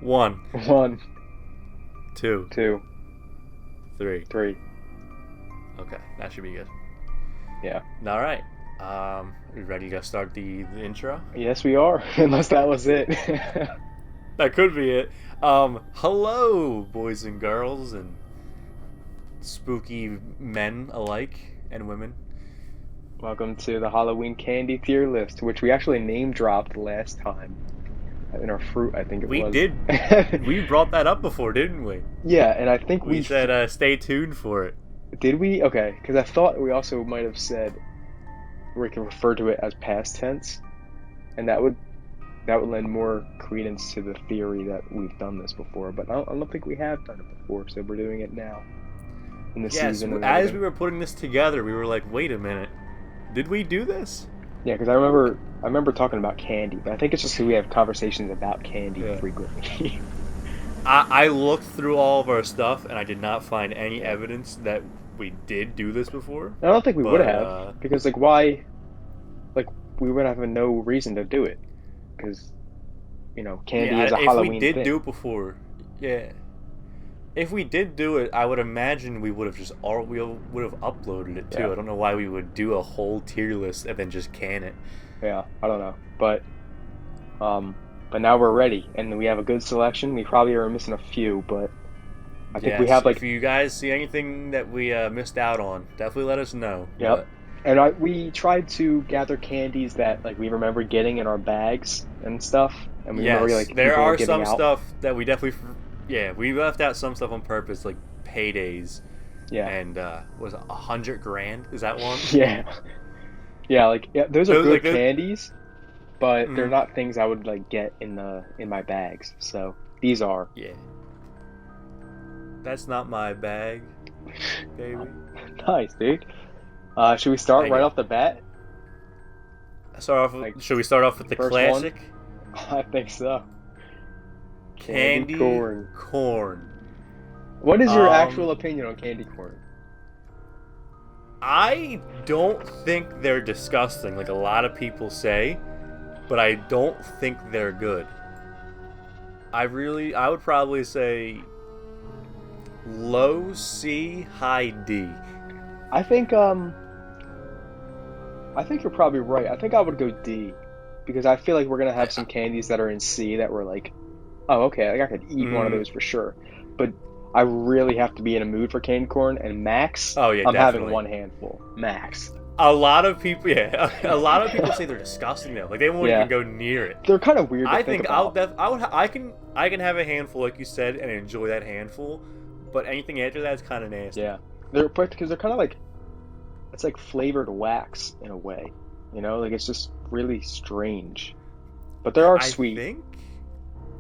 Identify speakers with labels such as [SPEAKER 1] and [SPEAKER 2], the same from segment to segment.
[SPEAKER 1] One.
[SPEAKER 2] One.
[SPEAKER 1] Two.
[SPEAKER 2] Two.
[SPEAKER 1] Three.
[SPEAKER 2] Three.
[SPEAKER 1] Okay, that should be good.
[SPEAKER 2] Yeah.
[SPEAKER 1] All right. You ready to start the intro?
[SPEAKER 2] Yes, we are. Unless that was it.
[SPEAKER 1] That could be it. Hello, boys and girls, and spooky men alike, and women.
[SPEAKER 2] Welcome to the Halloween candy tier list, which we actually name dropped last time. In our fruit, I think it was.
[SPEAKER 1] We did. We brought that up before, didn't we?
[SPEAKER 2] Yeah, and I think
[SPEAKER 1] we said stay tuned for it.
[SPEAKER 2] Did we? Okay, because I thought we also might have said we can refer to it as past tense, and that would lend more credence to the theory that we've done this before. But I don't think we have done it before, so we're doing it now. In the season.
[SPEAKER 1] As we were putting this together, we were like, "Wait a minute, did we do this?"
[SPEAKER 2] Yeah, because I remember talking about candy, but I think it's just because we have conversations about candy frequently.
[SPEAKER 1] I looked through all of our stuff, and I did not find any evidence that we did do this before.
[SPEAKER 2] I don't think we would have, because why? We would have no reason to do it, because candy is a Halloween thing.
[SPEAKER 1] If we did do it before, yeah. If we did do it, I would imagine we would have uploaded it too.
[SPEAKER 2] Yeah.
[SPEAKER 1] I don't know why we would do a whole tier list and then just can it.
[SPEAKER 2] Yeah, I don't know, but now we're ready and we have a good selection. We probably are missing a few, but I think we have
[SPEAKER 1] If you guys see anything that we missed out on, definitely let us know.
[SPEAKER 2] Yep. And we tried to gather candies that we remember getting in our bags and stuff, and we remember
[SPEAKER 1] there are some stuff that we definitely. Yeah, we left out some stuff on purpose, like paydays. Yeah. And was it $100,000? Is that one?
[SPEAKER 2] Yeah. Yeah, those are good candies, but they're not things I would get in my bags. So these are.
[SPEAKER 1] Yeah. That's not my bag, baby.
[SPEAKER 2] Nice, dude. Should we start right off the bat?
[SPEAKER 1] Should we start off with the classic?
[SPEAKER 2] I think so.
[SPEAKER 1] Candy corn.
[SPEAKER 2] What is your actual opinion on candy corn?
[SPEAKER 1] I don't think they're disgusting, like a lot of people say, but I don't think they're good. I would probably say low C, high D.
[SPEAKER 2] I think you're probably right. I think I would go D, because I feel like we're gonna have some candies that are in C that were oh, okay, I could eat one of those for sure. But I really have to be in a mood for candy corn, and max,
[SPEAKER 1] I'm definitely
[SPEAKER 2] having one handful. Max.
[SPEAKER 1] A lot of people say they're disgusting though. They won't even go near it.
[SPEAKER 2] They're kind of weird to
[SPEAKER 1] think
[SPEAKER 2] about.
[SPEAKER 1] I can have a handful, like you said, and enjoy that handful, but anything after that is kind of nasty.
[SPEAKER 2] Yeah. Because they're kind of it's like flavored wax in a way. It's just really strange. But they are sweet.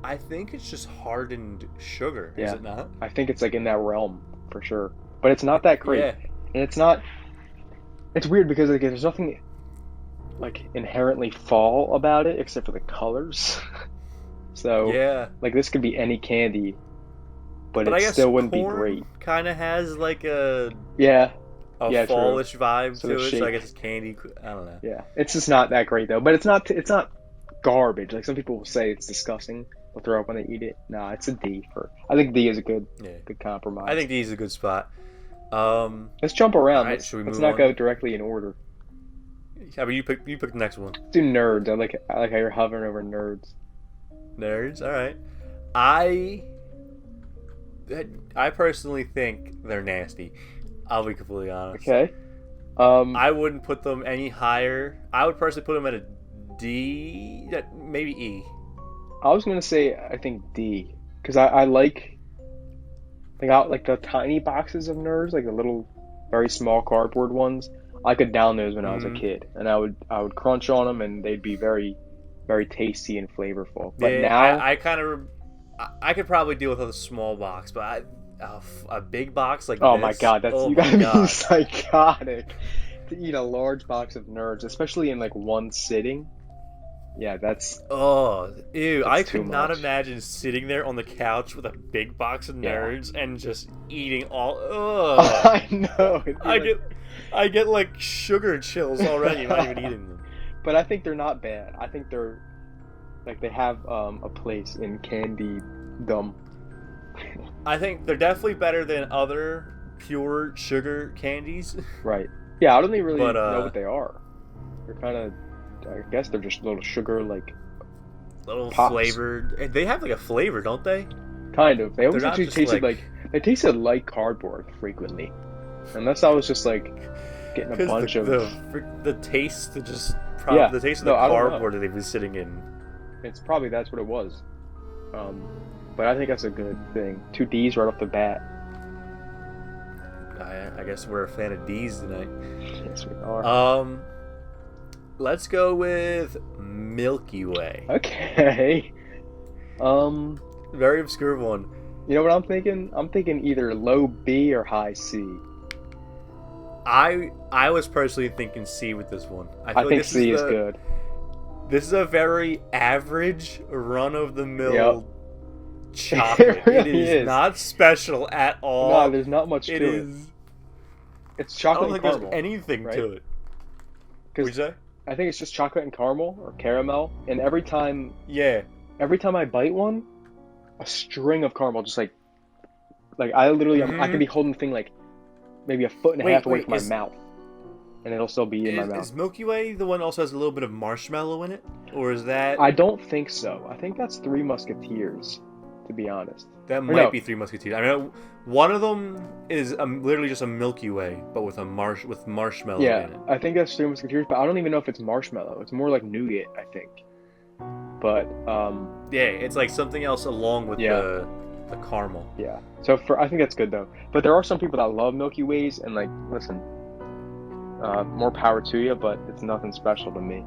[SPEAKER 1] I think it's just hardened sugar, is it not?
[SPEAKER 2] I think it's in that realm, for sure. But it's not that great.
[SPEAKER 1] Yeah.
[SPEAKER 2] And it's weird because there's nothing inherently fall about it except for the colors. So this could be any candy, but it still wouldn't be great.
[SPEAKER 1] Kind of has a fallish vibe to it, so I guess it's candy. I don't know.
[SPEAKER 2] Yeah, it's just not that great though. But it's not garbage. Some people will say it's disgusting. They'll throw up when they eat it. No, it's a D I think D is a good compromise.
[SPEAKER 1] I think D is a good spot.
[SPEAKER 2] Let's jump around.
[SPEAKER 1] Right,
[SPEAKER 2] let's not go directly in order.
[SPEAKER 1] How about you pick the next one?
[SPEAKER 2] Let's do nerds. I like how you're hovering over nerds.
[SPEAKER 1] Nerds, all right. I personally think they're nasty. I'll be completely honest.
[SPEAKER 2] Okay.
[SPEAKER 1] I wouldn't put them any higher. I would personally put them at a D, maybe E.
[SPEAKER 2] I was gonna say I think D, because I like the tiny boxes of nerds, the little, very small cardboard ones. I could down those when I was a kid, and I would crunch on them, and they'd be very, very tasty and flavorful. But now
[SPEAKER 1] I could probably deal with a small box, but a big box like
[SPEAKER 2] Oh
[SPEAKER 1] this.
[SPEAKER 2] my god, that's
[SPEAKER 1] Oh
[SPEAKER 2] you
[SPEAKER 1] my
[SPEAKER 2] gotta be
[SPEAKER 1] god.
[SPEAKER 2] psychotic to eat a large box of nerds, especially in like one sitting. Yeah,
[SPEAKER 1] Oh, ew!
[SPEAKER 2] that's
[SPEAKER 1] I
[SPEAKER 2] too
[SPEAKER 1] could not
[SPEAKER 2] much.
[SPEAKER 1] imagine sitting there on the couch with a big box of
[SPEAKER 2] Yeah.
[SPEAKER 1] nerds and just eating all. Ugh!
[SPEAKER 2] I know. It'd be
[SPEAKER 1] I
[SPEAKER 2] like
[SPEAKER 1] get, I get like sugar chills already. I'm not even eating them.
[SPEAKER 2] But I think they're not bad. I think they're like they have a place in candy dumb.
[SPEAKER 1] I think they're definitely better than other pure sugar candies.
[SPEAKER 2] Right. Yeah, I don't even really
[SPEAKER 1] But
[SPEAKER 2] know what they are. They're kind of, I guess they're just little sugar like
[SPEAKER 1] little
[SPEAKER 2] pops.
[SPEAKER 1] flavored. They have like a flavor, don't they?
[SPEAKER 2] Kind of. They always
[SPEAKER 1] They're not
[SPEAKER 2] actually
[SPEAKER 1] just
[SPEAKER 2] tasted like they tasted like cardboard frequently. Unless I was just like getting a
[SPEAKER 1] Because
[SPEAKER 2] bunch of
[SPEAKER 1] the taste,
[SPEAKER 2] Yeah.
[SPEAKER 1] the taste of
[SPEAKER 2] No,
[SPEAKER 1] the
[SPEAKER 2] I don't know.
[SPEAKER 1] cardboard that they've been sitting in.
[SPEAKER 2] It's probably that's what it was. But I think that's a good thing. 2 D's right off the bat.
[SPEAKER 1] I guess we're a fan of D's tonight.
[SPEAKER 2] Yes, we are.
[SPEAKER 1] Let's go with Milky Way.
[SPEAKER 2] Okay.
[SPEAKER 1] Very obscure one.
[SPEAKER 2] You know what I'm thinking? I'm thinking either low B or high C.
[SPEAKER 1] I was personally thinking C with this one.
[SPEAKER 2] I
[SPEAKER 1] feel like
[SPEAKER 2] think
[SPEAKER 1] this
[SPEAKER 2] C is good.
[SPEAKER 1] This is a very average, run-of-the-mill
[SPEAKER 2] Yep.
[SPEAKER 1] chocolate.
[SPEAKER 2] It really
[SPEAKER 1] is
[SPEAKER 2] is.
[SPEAKER 1] not special at all.
[SPEAKER 2] No, there's not much to
[SPEAKER 1] It
[SPEAKER 2] it.
[SPEAKER 1] is.
[SPEAKER 2] It's
[SPEAKER 1] I
[SPEAKER 2] chocolate
[SPEAKER 1] don't
[SPEAKER 2] and
[SPEAKER 1] think
[SPEAKER 2] caramel.
[SPEAKER 1] there's anything
[SPEAKER 2] right?
[SPEAKER 1] to it. What'd you say?
[SPEAKER 2] I think it's just chocolate and caramel or caramel, and every time
[SPEAKER 1] Yeah.
[SPEAKER 2] I bite one, a string of caramel just like I literally I could be holding the thing like maybe a foot and a half away from my mouth, and it'll still be in my mouth.
[SPEAKER 1] Is Milky Way the one that also has a little bit of marshmallow in it, or is that
[SPEAKER 2] I don't think so. I think that's Three Musketeers, to be honest.
[SPEAKER 1] that
[SPEAKER 2] Or
[SPEAKER 1] might
[SPEAKER 2] no.
[SPEAKER 1] be Three Musketeers? I mean, one of them is literally just a Milky Way, but with marshmallow
[SPEAKER 2] Yeah,
[SPEAKER 1] in it.
[SPEAKER 2] I think that's Three Musketeers, but I don't even know if it's marshmallow. It's more like nougat, I think. But
[SPEAKER 1] Yeah, it's like something else along with
[SPEAKER 2] Yeah.
[SPEAKER 1] the caramel.
[SPEAKER 2] yeah. So I think that's good though. But there are some people that love Milky Ways, and like, listen, more power to you, but it's nothing special to me.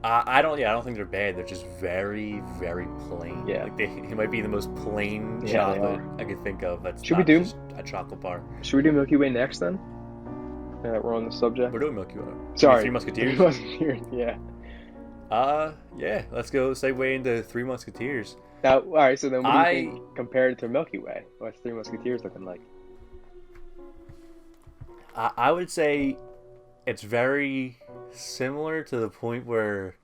[SPEAKER 1] I don't think they're bad. They're just very, very plain.
[SPEAKER 2] Yeah.
[SPEAKER 1] Like it might be the most plain
[SPEAKER 2] Yeah, they
[SPEAKER 1] chocolate
[SPEAKER 2] are.
[SPEAKER 1] I could think of. That's
[SPEAKER 2] Should we
[SPEAKER 1] not
[SPEAKER 2] do-
[SPEAKER 1] just a chocolate bar.
[SPEAKER 2] Should we do Milky Way next then? Yeah, that we're on the subject.
[SPEAKER 1] We're doing Milky Way.
[SPEAKER 2] Sorry,
[SPEAKER 1] Three Musketeers.
[SPEAKER 2] Three Musketeers. Yeah.
[SPEAKER 1] Yeah. Let's go segue into Three Musketeers.
[SPEAKER 2] Now, all right. So then, what do you think compared to Milky Way? What's Three Musketeers looking like?
[SPEAKER 1] I would say it's very similar to the point where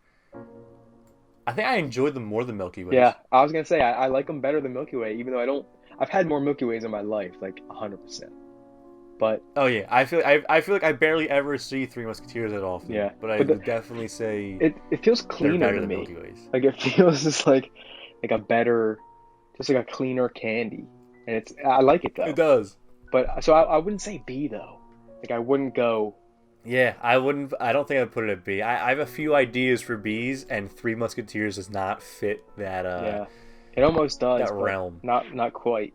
[SPEAKER 1] I think I enjoyed them more than Milky Way.
[SPEAKER 2] Yeah, I was gonna say I like them better than Milky Way, even though I don't. I've had more Milky Ways in my life, like 100%. But
[SPEAKER 1] Oh yeah, I feel like I barely ever see Three Musketeers at all.
[SPEAKER 2] Yeah,
[SPEAKER 1] but I
[SPEAKER 2] but
[SPEAKER 1] would definitely say
[SPEAKER 2] it feels
[SPEAKER 1] they're
[SPEAKER 2] cleaner
[SPEAKER 1] better
[SPEAKER 2] to
[SPEAKER 1] than
[SPEAKER 2] me.
[SPEAKER 1] Milky Ways.
[SPEAKER 2] Like it feels just like a better, just like a cleaner candy, and I like it though.
[SPEAKER 1] It does.
[SPEAKER 2] But so I wouldn't say B though. Like I wouldn't go.
[SPEAKER 1] Yeah, I wouldn't. I don't think I'd put it at B. I have a few ideas for B's, and Three Musketeers does not fit that.
[SPEAKER 2] Yeah, it almost does.
[SPEAKER 1] That
[SPEAKER 2] but
[SPEAKER 1] realm.
[SPEAKER 2] Not quite.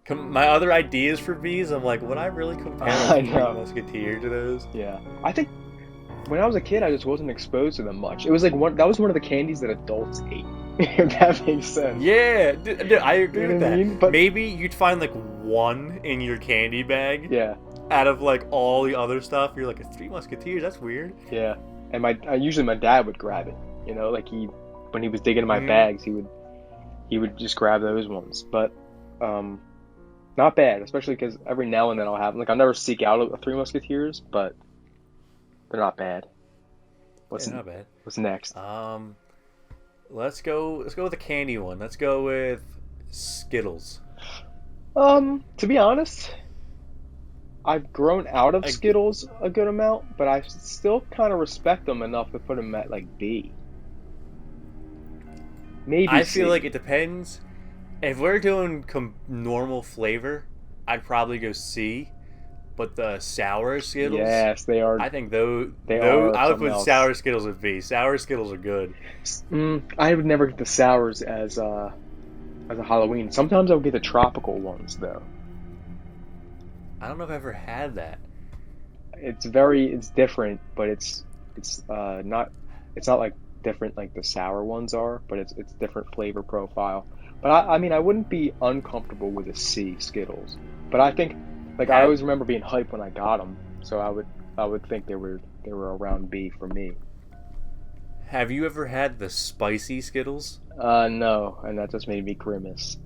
[SPEAKER 1] My other ideas for B's, I'm like, would I really compare
[SPEAKER 2] I
[SPEAKER 1] Three
[SPEAKER 2] know.
[SPEAKER 1] Musketeer to those?
[SPEAKER 2] Yeah, I think when I was a kid, I just wasn't exposed to them much. It was like that was one of the candies that adults ate. If that makes sense.
[SPEAKER 1] Yeah, I agree
[SPEAKER 2] You know
[SPEAKER 1] with
[SPEAKER 2] what I
[SPEAKER 1] that.
[SPEAKER 2] mean? But-
[SPEAKER 1] Maybe you'd find like one in your candy bag
[SPEAKER 2] Yeah,
[SPEAKER 1] out of like all the other stuff. You're like, a Three Musketeers, that's weird.
[SPEAKER 2] yeah. And usually my dad would grab it. You know, like when he was digging in my
[SPEAKER 1] Mhm.
[SPEAKER 2] bags, he would just grab those ones. But not bad, especially because every now and then I'll have I'll never seek out a Three Musketeers, but they're not bad. What's
[SPEAKER 1] Yeah, not bad.
[SPEAKER 2] What's next?
[SPEAKER 1] Let's go with a candy one. Let's go with Skittles.
[SPEAKER 2] To be honest, I've grown out of
[SPEAKER 1] I-
[SPEAKER 2] Skittles a good amount, but I still kind of respect them enough to put them at like B. Maybe
[SPEAKER 1] I
[SPEAKER 2] C.
[SPEAKER 1] feel like it depends. If we're doing normal flavor, I'd probably go C. But the sour Skittles,
[SPEAKER 2] Yes, they are.
[SPEAKER 1] I think those
[SPEAKER 2] They are
[SPEAKER 1] I would
[SPEAKER 2] something
[SPEAKER 1] put
[SPEAKER 2] else.
[SPEAKER 1] sour Skittles at B. Sour Skittles are good.
[SPEAKER 2] I would never get the sours as a Halloween. Sometimes I'll get the tropical ones though.
[SPEAKER 1] I don't know if I ever had that.
[SPEAKER 2] It's different, but it's not like different like the sour ones are, but it's different flavor profile. But I mean, I wouldn't be uncomfortable with a C Skittles. But I think, like, I
[SPEAKER 1] Have
[SPEAKER 2] always remember being hyped when I got them, so I would think they were around B for me.
[SPEAKER 1] Have you ever had the spicy Skittles?
[SPEAKER 2] No, and that just made me grimace.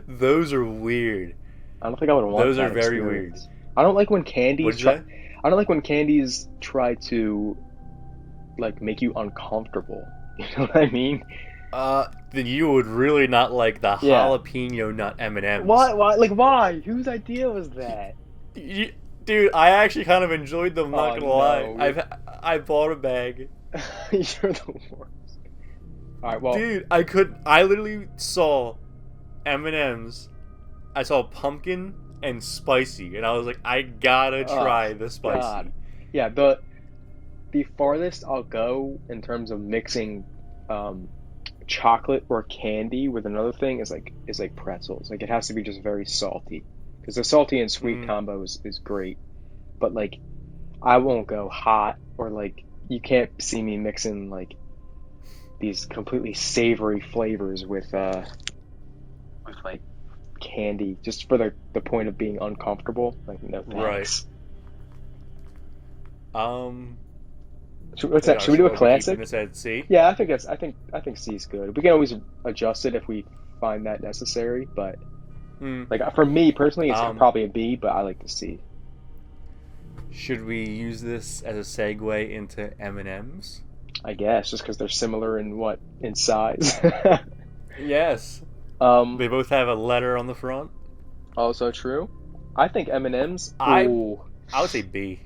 [SPEAKER 1] Those are weird.
[SPEAKER 2] I don't think I would want
[SPEAKER 1] Those are
[SPEAKER 2] that
[SPEAKER 1] very weird.
[SPEAKER 2] experience. I don't like when
[SPEAKER 1] What'd you say?
[SPEAKER 2] I don't like when candies try to like make you uncomfortable. You know what I mean?
[SPEAKER 1] Then you would really not like the
[SPEAKER 2] Yeah.
[SPEAKER 1] jalapeno nut M&Ms.
[SPEAKER 2] Why? Why? Like why? Whose idea was that?
[SPEAKER 1] Dude, I actually kind of enjoyed them. Not
[SPEAKER 2] Oh,
[SPEAKER 1] gonna lie.
[SPEAKER 2] no.
[SPEAKER 1] I bought a bag.
[SPEAKER 2] You're the worst. All right. Well,
[SPEAKER 1] Dude, I literally saw M&Ms. I saw pumpkin and spicy, and I was like, I gotta try the spicy.
[SPEAKER 2] God. Yeah. The farthest I'll go in terms of mixing chocolate or candy with another thing is like pretzels. Like it has to be just very salty because the salty and sweet combo is great. But like I won't go hot or like you can't see me mixing like these completely savory flavors with like candy just for the point of being uncomfortable. Like no thanks.
[SPEAKER 1] Right.
[SPEAKER 2] What's that? Should we do a classic?
[SPEAKER 1] This at C?
[SPEAKER 2] Yeah, I think C is good. We can always adjust it if we find that necessary, but like for me personally, it's probably a B, but I like the C.
[SPEAKER 1] Should we use this as a segue into M&Ms?
[SPEAKER 2] I guess just because they're similar in size.
[SPEAKER 1] Yes. They both have a letter on the front.
[SPEAKER 2] Also true. I think M&Ms.
[SPEAKER 1] I would say B.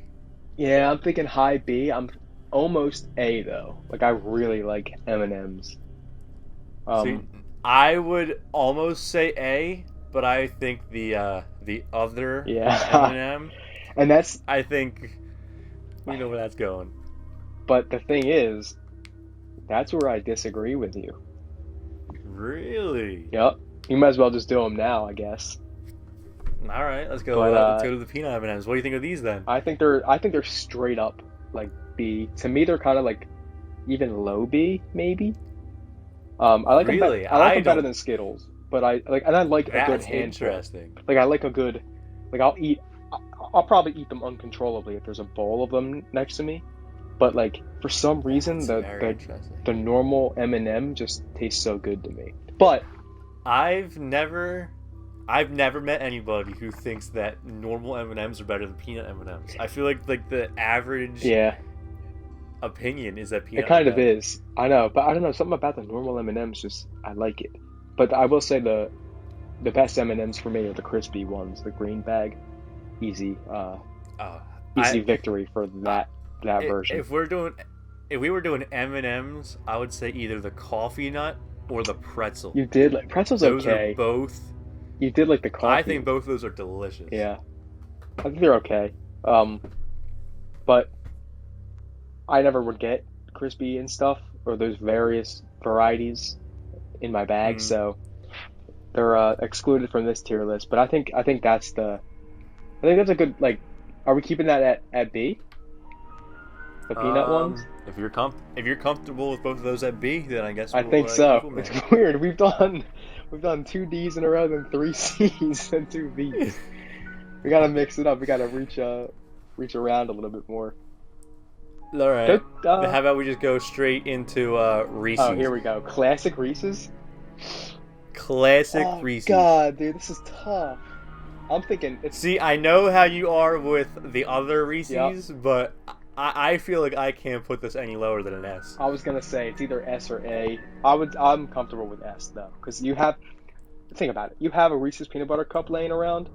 [SPEAKER 2] Yeah, I'm thinking high B. I'm almost A though. Like I really like M&Ms.
[SPEAKER 1] See, I would almost say A, but I think the other M&M.
[SPEAKER 2] And that's
[SPEAKER 1] I think we know where that's going.
[SPEAKER 2] But the thing is, that's where I disagree with you.
[SPEAKER 1] Really?
[SPEAKER 2] Yep. You might as well just do them now, I guess.
[SPEAKER 1] All right, let's go.
[SPEAKER 2] But,
[SPEAKER 1] Let's go to the peanut M&Ms. What do you think of these then?
[SPEAKER 2] I think they're straight up like B. To me, they're kind of like even low B, maybe. I like them.
[SPEAKER 1] Really?
[SPEAKER 2] I like them better than Skittles, but I like a good handful.
[SPEAKER 1] Interesting.
[SPEAKER 2] Like I like a good, like I'll probably eat them uncontrollably if there's a bowl of them next to me. But like for some reason, the normal M&M just tastes so good to me. But
[SPEAKER 1] I've never met anybody who thinks that normal M&Ms are better than peanut M&Ms. I feel like the average opinion is that peanut.
[SPEAKER 2] It kind of is. I know, but I don't know, something about the normal M&Ms just I like it. But I will say the best M&Ms for me are the crispy ones, the green bag. Easy victory for that version.
[SPEAKER 1] If we were doing M&Ms, I would say either the coffee nut or the pretzel.
[SPEAKER 2] You did like pretzels.
[SPEAKER 1] Those
[SPEAKER 2] okay.
[SPEAKER 1] are both.
[SPEAKER 2] You did like the coffee.
[SPEAKER 1] I think both of those are delicious.
[SPEAKER 2] Yeah, I think they're okay. But I never would get crispy and stuff or those various varieties in my bag, so they're excluded from this tier list. But I think that's a good like. Are we keeping that at B? The peanut ones?
[SPEAKER 1] If you're comfortable with both of those at B, then I guess
[SPEAKER 2] I think so. It's weird. We've done 2 D's in a row, then 3 C's and 2 B's. We gotta mix it up. We gotta reach around a little bit more.
[SPEAKER 1] All right. How about we just go straight into Reese's?
[SPEAKER 2] Oh, here we go. Classic Reese's.
[SPEAKER 1] Classic Reese's.
[SPEAKER 2] God, dude, this is tough. I'm thinking.
[SPEAKER 1] See, I know how you are with the other Reese's, but I feel like I can't put this any lower than an S.
[SPEAKER 2] I was gonna say it's either S or A. I'm comfortable with S though, because think about it. You have a Reese's peanut butter cup laying around.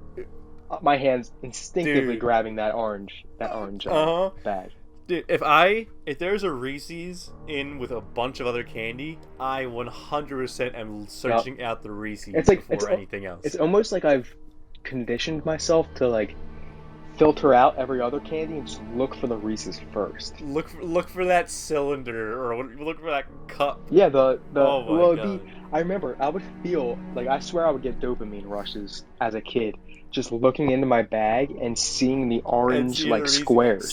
[SPEAKER 2] My hand's instinctively grabbing that orange bag.
[SPEAKER 1] Dude, if there's a Reese's in with a bunch of other candy, I 100% am searching out the Reese's before anything else.
[SPEAKER 2] It's almost like I've conditioned myself to like filter out every other candy and just look for the Reese's first.
[SPEAKER 1] Look for that cylinder or look for that cup.
[SPEAKER 2] Yeah, I remember I would feel like I swear I would get dopamine rushes as a kid just looking into my bag and seeing the orange squares.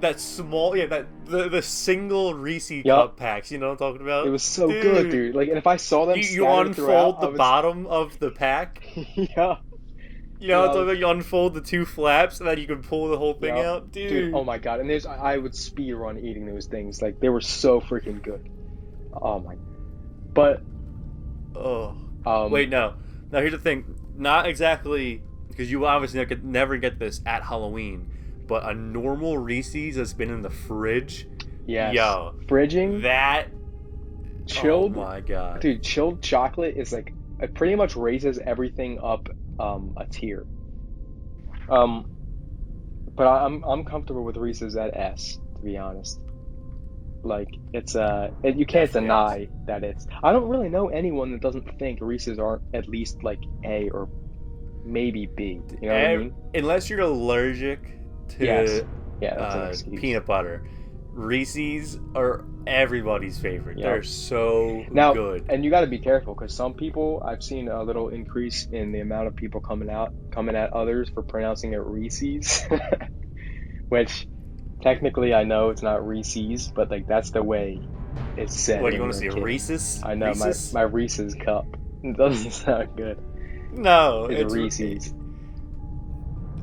[SPEAKER 1] that small, that the single Reese cup packs. You know what I'm talking about?
[SPEAKER 2] It was so good, dude. Like, and if I saw them,
[SPEAKER 1] you unfold the bottom of the pack.
[SPEAKER 2] Yeah.
[SPEAKER 1] You know what I'm talking about? You unfold the 2 flaps, and then you can pull the whole thing out, dude.
[SPEAKER 2] Oh my god! And I would speed run eating those things. Like, they were so freaking good. Oh my. But.
[SPEAKER 1] Wait, no. Now here's the thing. Not exactly, because you obviously could never get this at Halloween, but a normal Reese's that's been in the fridge.
[SPEAKER 2] Yes.
[SPEAKER 1] Yo.
[SPEAKER 2] Fridging.
[SPEAKER 1] That.
[SPEAKER 2] Chilled.
[SPEAKER 1] Oh my god.
[SPEAKER 2] Dude, chilled chocolate is like, it pretty much raises everything up a tier. But I'm comfortable with Reese's at S, to be honest. Like, it's you can't deny that it's. I don't really know anyone that doesn't think Reese's aren't at least like A or maybe B. You know what I mean?
[SPEAKER 1] Unless you're allergic to
[SPEAKER 2] that's
[SPEAKER 1] peanut butter, Reese's are everybody's favorite. They're so good.
[SPEAKER 2] And you got to be careful, because some people, I've seen a little increase in the amount of people coming at others for pronouncing it Reese's, which. Technically, I know it's not Reese's, but like that's the way it's said.
[SPEAKER 1] What, do you want to see a Reese's?
[SPEAKER 2] I know,
[SPEAKER 1] Reese's?
[SPEAKER 2] my Reese's cup. It doesn't sound good.
[SPEAKER 1] No,
[SPEAKER 2] it's a Reese's.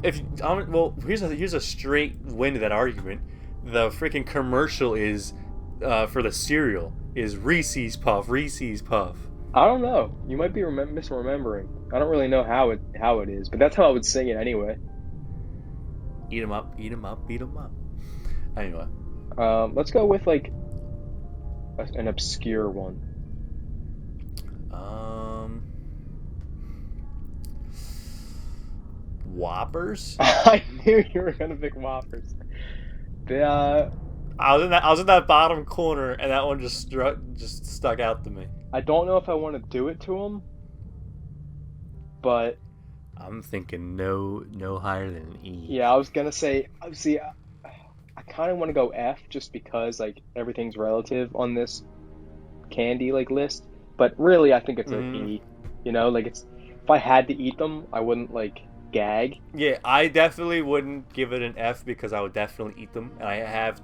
[SPEAKER 1] Here's a straight win to that argument. The freaking commercial is for the cereal is Reese's Puff, Reese's Puff.
[SPEAKER 2] I don't know. You might be misremembering. I don't really know how it is, but that's how I would sing it anyway.
[SPEAKER 1] Eat 'em up, eat 'em up, eat 'em up. Anyway,
[SPEAKER 2] let's go with like an obscure one.
[SPEAKER 1] Whoppers.
[SPEAKER 2] I knew you were gonna pick Whoppers.
[SPEAKER 1] I was in that bottom corner, and that one just stuck out to me.
[SPEAKER 2] I don't know if I want to do it to him, but
[SPEAKER 1] I'm thinking no higher than an E.
[SPEAKER 2] Yeah, I was gonna say. See, I kind of want to go F just because like everything's relative on this candy like list, but really I think it's an E. You know, like it's if I had to eat them, I wouldn't like gag.
[SPEAKER 1] Yeah, I definitely wouldn't give it an F because I would definitely eat them, and I have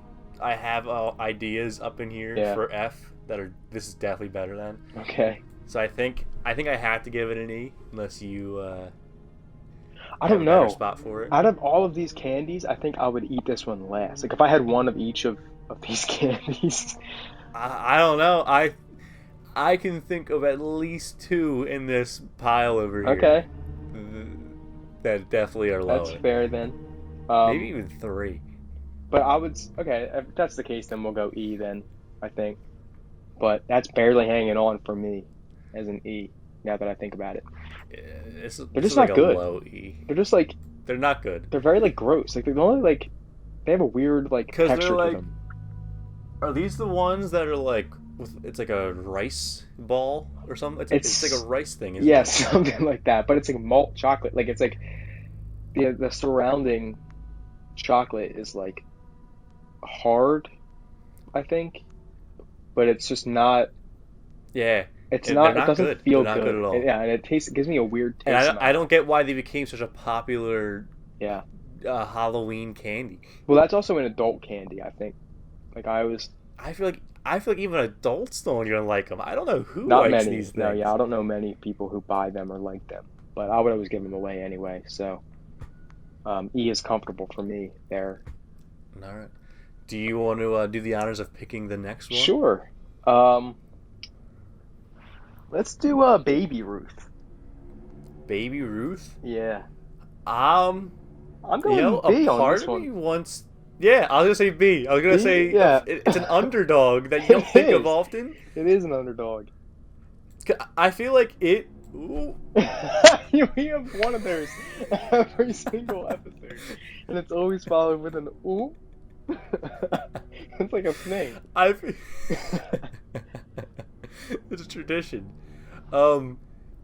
[SPEAKER 1] ideas up in here for F that are this is definitely better than.
[SPEAKER 2] Okay.
[SPEAKER 1] So I think I had to give it an E unless you.
[SPEAKER 2] I don't know.
[SPEAKER 1] Spot for it.
[SPEAKER 2] Out of all of these candies, I think I would eat this one last. Like if I had one of each of these candies.
[SPEAKER 1] I don't know. I can think of at least 2 in this pile over here.
[SPEAKER 2] Okay.
[SPEAKER 1] That definitely are lower.
[SPEAKER 2] That's fair then.
[SPEAKER 1] Maybe even 3.
[SPEAKER 2] But I would if that's the case, then we'll go E then. I think. But that's barely hanging on for me as an E. Now that I think about it.
[SPEAKER 1] Yeah,
[SPEAKER 2] they're just not good.
[SPEAKER 1] Low E.
[SPEAKER 2] They're just like
[SPEAKER 1] they're not good.
[SPEAKER 2] They're very like gross. Like they're only like they have a weird like texture to them.
[SPEAKER 1] Are these the ones that are like it's like a rice ball or something? It's like a rice thing. Isn't it?
[SPEAKER 2] Something like that. But it's like malt chocolate. Like it's like the surrounding chocolate is like hard, I think, but it's just not.
[SPEAKER 1] Yeah.
[SPEAKER 2] It's not. It doesn't
[SPEAKER 1] good.
[SPEAKER 2] feel
[SPEAKER 1] good at all.
[SPEAKER 2] Yeah, and it gives me a weird taste.
[SPEAKER 1] And I don't get why they became such a popular Halloween candy.
[SPEAKER 2] Well, that's also an adult candy, I think. Like
[SPEAKER 1] I feel like even adults don't even like them. I don't know who
[SPEAKER 2] not
[SPEAKER 1] likes
[SPEAKER 2] many.
[SPEAKER 1] These things.
[SPEAKER 2] No, yeah, I don't know many people who buy them or like them, but I would always give them away anyway. So, E is comfortable for me there.
[SPEAKER 1] All right. Do you want to do the honors of picking the next one?
[SPEAKER 2] Sure. Let's do Baby Ruth.
[SPEAKER 1] Baby Ruth?
[SPEAKER 2] Yeah.
[SPEAKER 1] I'm
[SPEAKER 2] going B on this one.
[SPEAKER 1] Me wants. Yeah, I was gonna say B. I was gonna say it's an underdog that you don't think of often.
[SPEAKER 2] It is an underdog.
[SPEAKER 1] I feel like it. Ooh.
[SPEAKER 2] We have one of those every single episode, and it's always followed with an ooh. It's like a thing.
[SPEAKER 1] It's a tradition.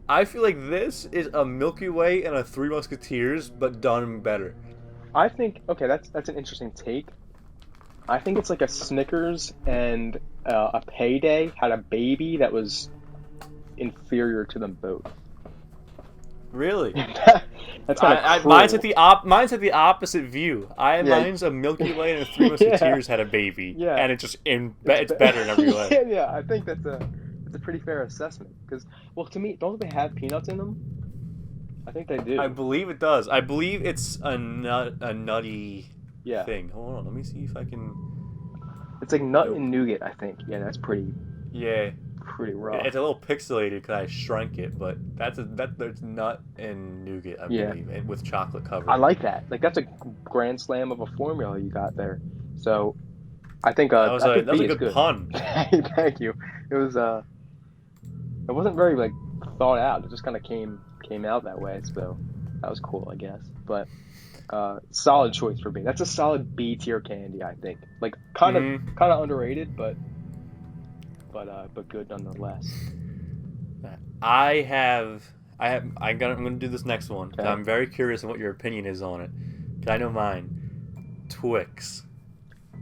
[SPEAKER 1] I feel like this is a Milky Way and a Three Musketeers, but done better.
[SPEAKER 2] I think that's an interesting take. I think it's like a Snickers and a Payday had a baby that was inferior to them both.
[SPEAKER 1] Really?
[SPEAKER 2] That's kind of cruel.
[SPEAKER 1] Mine's at the opposite view. Mine's a Milky Way and the Three Musketeers had a baby, and it's better in every way.
[SPEAKER 2] Yeah, I think that's a pretty fair assessment. Because, well, to me, don't they have peanuts in them? I think they do.
[SPEAKER 1] I believe it does. I believe it's a nutty thing. Hold on, let me see if I can.
[SPEAKER 2] It's like nut and nougat, I think. Yeah, that's pretty.
[SPEAKER 1] Yeah.
[SPEAKER 2] Pretty rough.
[SPEAKER 1] It's a little pixelated because I shrunk it, but there's nut and nougat, I believe, and with chocolate covered.
[SPEAKER 2] I like that. Like that's a grand slam of a formula you got there. So, I think that was a
[SPEAKER 1] good pun.
[SPEAKER 2] Thank you. It was it wasn't very like thought out. It just kind of came out that way. So that was cool, I guess. But solid choice for B. That's a solid B tier candy, I think. Like kind of underrated, but good nonetheless.
[SPEAKER 1] I'm gonna do this next one. Okay. I'm very curious on what your opinion is on it. Cause I know mine. Twix.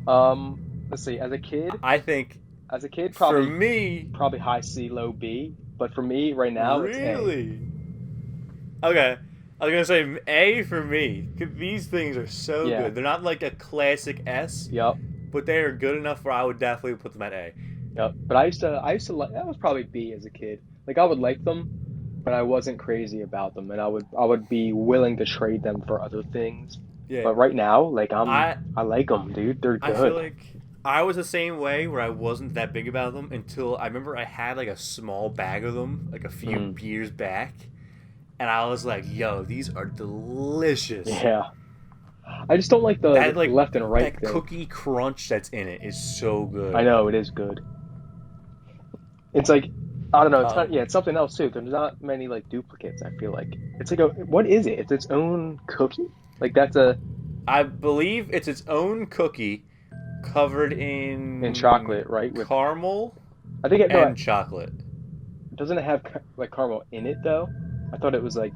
[SPEAKER 2] Let's see. As a kid, probably
[SPEAKER 1] for me,
[SPEAKER 2] probably high C, low B. But for me, right now, it's A.
[SPEAKER 1] Okay. I was gonna say A for me. These things are so good. They're not like a classic S.
[SPEAKER 2] Yep.
[SPEAKER 1] But they are good enough where I would definitely put them at A.
[SPEAKER 2] Yep. But I used to like, that was probably B as a kid. Like I would like them, but I wasn't crazy about them, and I would be willing to trade them for other things. Yeah. But right now, like I like them, dude. They're good.
[SPEAKER 1] I feel like I was the same way where I wasn't that big about them until I remember I had like a small bag of them like a few years back, and I was like, "Yo, these are delicious."
[SPEAKER 2] Yeah. I just don't like the left and right
[SPEAKER 1] thing. Cookie crunch that's in it is so good.
[SPEAKER 2] I know, it is good. It's like, I don't know, it's something else too. There's not many like duplicates, I feel like. It's like what is it? It's its own cookie? Like that's
[SPEAKER 1] I believe it's its own cookie covered in
[SPEAKER 2] chocolate, right? With
[SPEAKER 1] caramel chocolate.
[SPEAKER 2] Doesn't it have like caramel in it though? I thought it was like